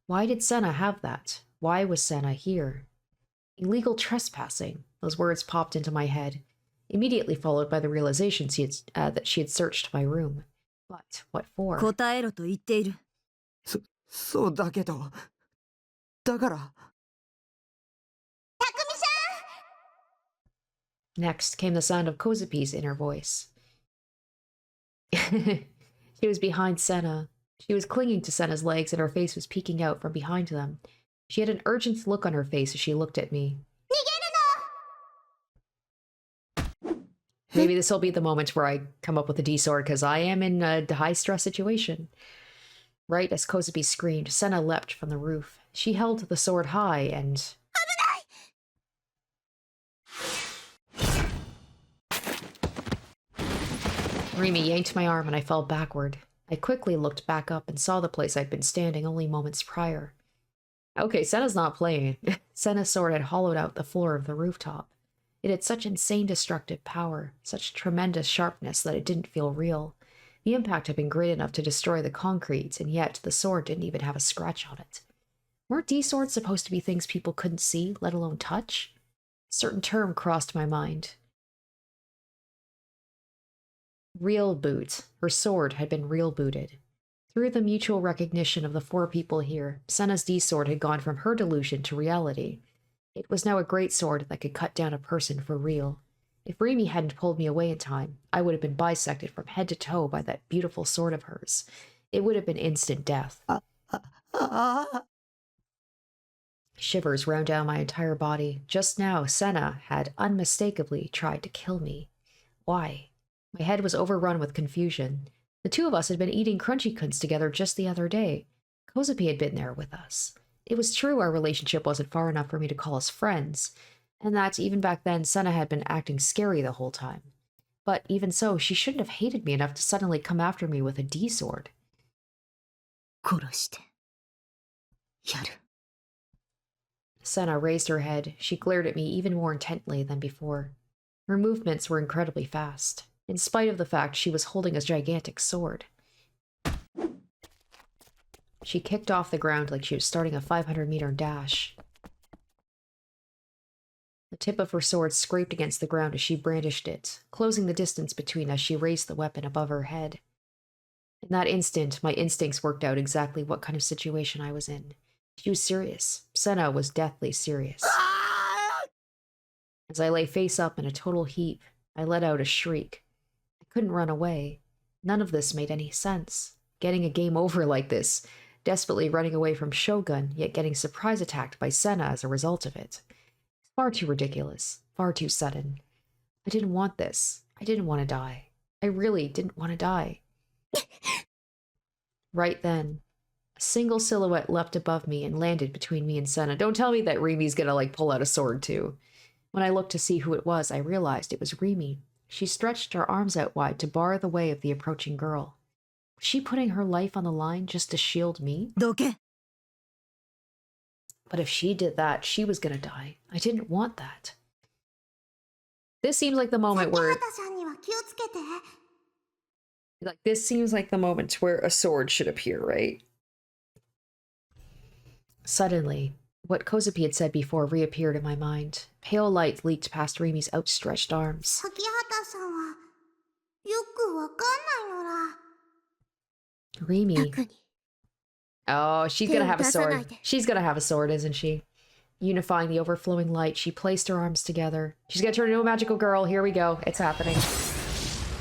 Why did Sena have that? Why was Sena here? Illegal trespassing. Those words popped into my head, immediately followed by the realization that she had searched my room. But what for? 答えろと言っている。そうだけど、だから。Next came the sound of Kozupi's inner voice. She was behind Sena. She was clinging to Sena's legs and her face was peeking out from behind them. She had an urgent look on her face as she looked at me. Maybe this will be the moment where I come up with a D-sword, because I am in a high-stress situation. Right as Kozupi screamed, Sena leapt from the roof. She held the sword high and... Rimi yanked my arm and I fell backward. I quickly looked back up and saw the place I'd been standing only moments prior. Okay, Sena's not playing. Sena's sword had hollowed out the floor of the rooftop. It had such insane destructive power, such tremendous sharpness that it didn't feel real. The impact had been great enough to destroy the concrete, and yet the sword didn't even have a scratch on it. Weren't D-swords supposed to be things people couldn't see, let alone touch? A certain term crossed my mind. Real boot. Her sword had been real booted. Through the mutual recognition of the four people here, Sena's D-sword had gone from her delusion to reality. It was now a great sword that could cut down a person for real. If Rimi hadn't pulled me away in time, I would have been bisected from head to toe by that beautiful sword of hers. It would have been instant death. Shivers ran down my entire body. Just now, Sena had unmistakably tried to kill me. Why? My head was overrun with confusion. The two of us had been eating crunchy kunts together just the other day. Kozupi had been there with us. It was true our relationship wasn't far enough for me to call us friends, and that even back then Sena had been acting scary the whole time. But even so, she shouldn't have hated me enough to suddenly come after me with a D-sword. 殺してやる。 Sena raised her head. She glared at me even more intently than before. Her movements were incredibly fast, in spite of the fact she was holding a gigantic sword. She kicked off the ground like she was starting a 500-meter dash. The tip of her sword scraped against the ground as she brandished it, closing the distance between us. She raised the weapon above her head. In that instant, my instincts worked out exactly what kind of situation I was in. She was serious. Sena was deathly serious. As I lay face up in a total heap, I let out a shriek. I couldn't run away. None of this made any sense. Getting a game over like this, desperately running away from Shogun, yet getting surprise attacked by Sena as a result of it. Far too ridiculous. Far too sudden. I didn't want this. I didn't want to die. I really didn't want to die. Right then, a single silhouette leapt above me and landed between me and Sena. Don't tell me that Rimi's gonna, pull out a sword, too. When I looked to see who it was, I realized it was Rimi. She stretched her arms out wide to bar the way of the approaching girl. Was she putting her life on the line just to shield me? どけ。 But if she did that, she was gonna die. I didn't want that. This seems like the moment where... this seems like the moment where a sword should appear, right? Suddenly, what Kozupi had said before reappeared in my mind. Pale light leaked past Rimi's outstretched arms. Rimi. Oh, she's gonna have a sword. She's gonna have a sword, isn't she? Unifying the overflowing light, she placed her arms together. She's gonna turn into a magical girl. Here we go. It's happening.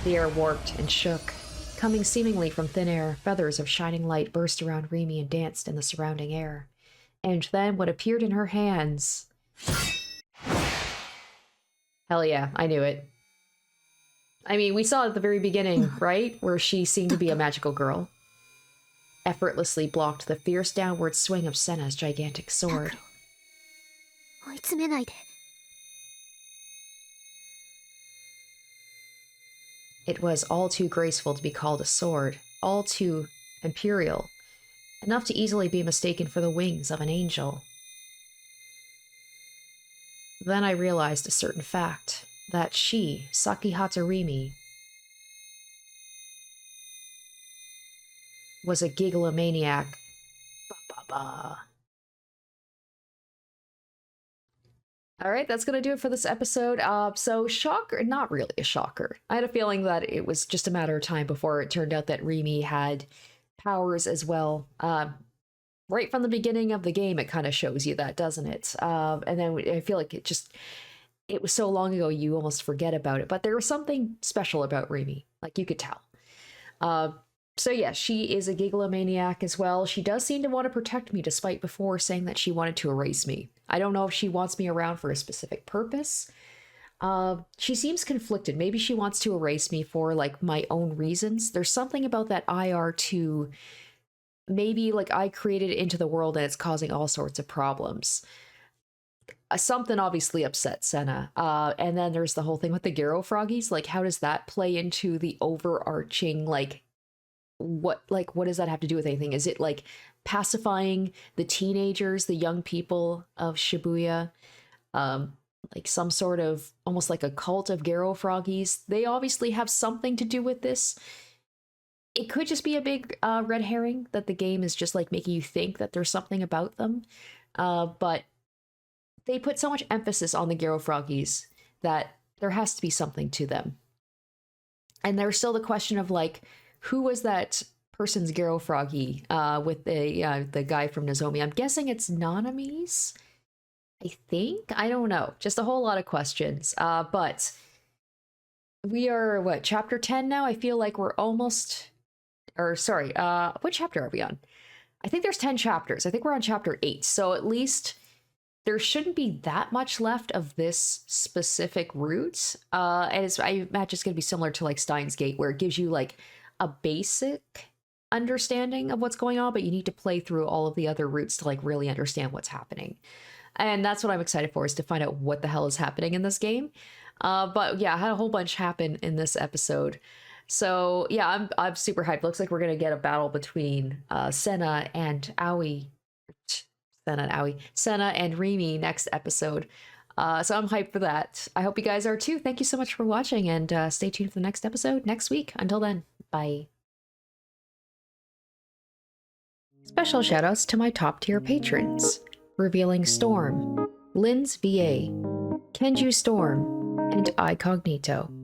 The air warped and shook. Coming seemingly from thin air, feathers of shining light burst around Rimi and danced in the surrounding air. And then what appeared in her hands... Hell yeah, I knew it. I mean, we saw at the very beginning, right? Where she seemed to be a magical girl. Effortlessly blocked the fierce downward swing of Sena's gigantic sword. It was all too graceful to be called a sword, all too imperial, enough to easily be mistaken for the wings of an angel. Then I realized a certain fact, that she, Sakihata Rimi, was a gigalomaniac. Alright, that's gonna do it for this episode. So shocker, not really a shocker. I had a feeling that it was just a matter of time before it turned out that Rimi had powers as well. Right from the beginning of the game, it kind of shows you that, doesn't it? And then I feel like it was so long ago you almost forget about it. But there was something special about Rimi, like you could tell. So yeah, she is a gigalomaniac as well. She does seem to want to protect me, despite before saying that she wanted to erase me. I don't know if she wants me around for a specific purpose. She seems conflicted. Maybe she wants to erase me for my own reasons. There's something about that IR2. Maybe I created it into the world and it's causing all sorts of problems. something obviously upset Sena. And then there's the whole thing with the Garo froggies. Like, how does that play into the overarching, like what does that have to do with anything? Is it like pacifying the teenagers, the young people of Shibuya? Like some sort of almost like a cult of Garo froggies. They obviously have something to do with this. It could just be a big red herring that the game is just like making you think that there's something about them. But they put so much emphasis on the Garo froggies that there has to be something to them. And there's still the question of like, who was that person's Garo froggy with the guy from Nozomi? I'm guessing it's Nanami's. I think, I don't know, just a whole lot of questions. But we are what, chapter 10 now? I feel like we're almost, or sorry, what chapter are we on? I think there's 10 chapters. I think we're on chapter 8. So at least there shouldn't be that much left of this specific route. And I imagine it's going to be similar to like Steins Gate, where it gives you like a basic understanding of what's going on, but you need to play through all of the other routes to like really understand what's happening. And that's what I'm excited for, is to find out what the hell is happening in this game. But yeah, I had a whole bunch happen in this episode. So yeah, I'm super hyped. Looks like we're going to get a battle between Sena and Aoi. Sena and Rimi next episode. So I'm hyped for that. I hope you guys are too. Thank you so much for watching, and stay tuned for the next episode next week. Until then, bye. Special shoutouts to my top tier patrons: Revealing Storm, Lynn's VA, Kenju Storm, and iCognito.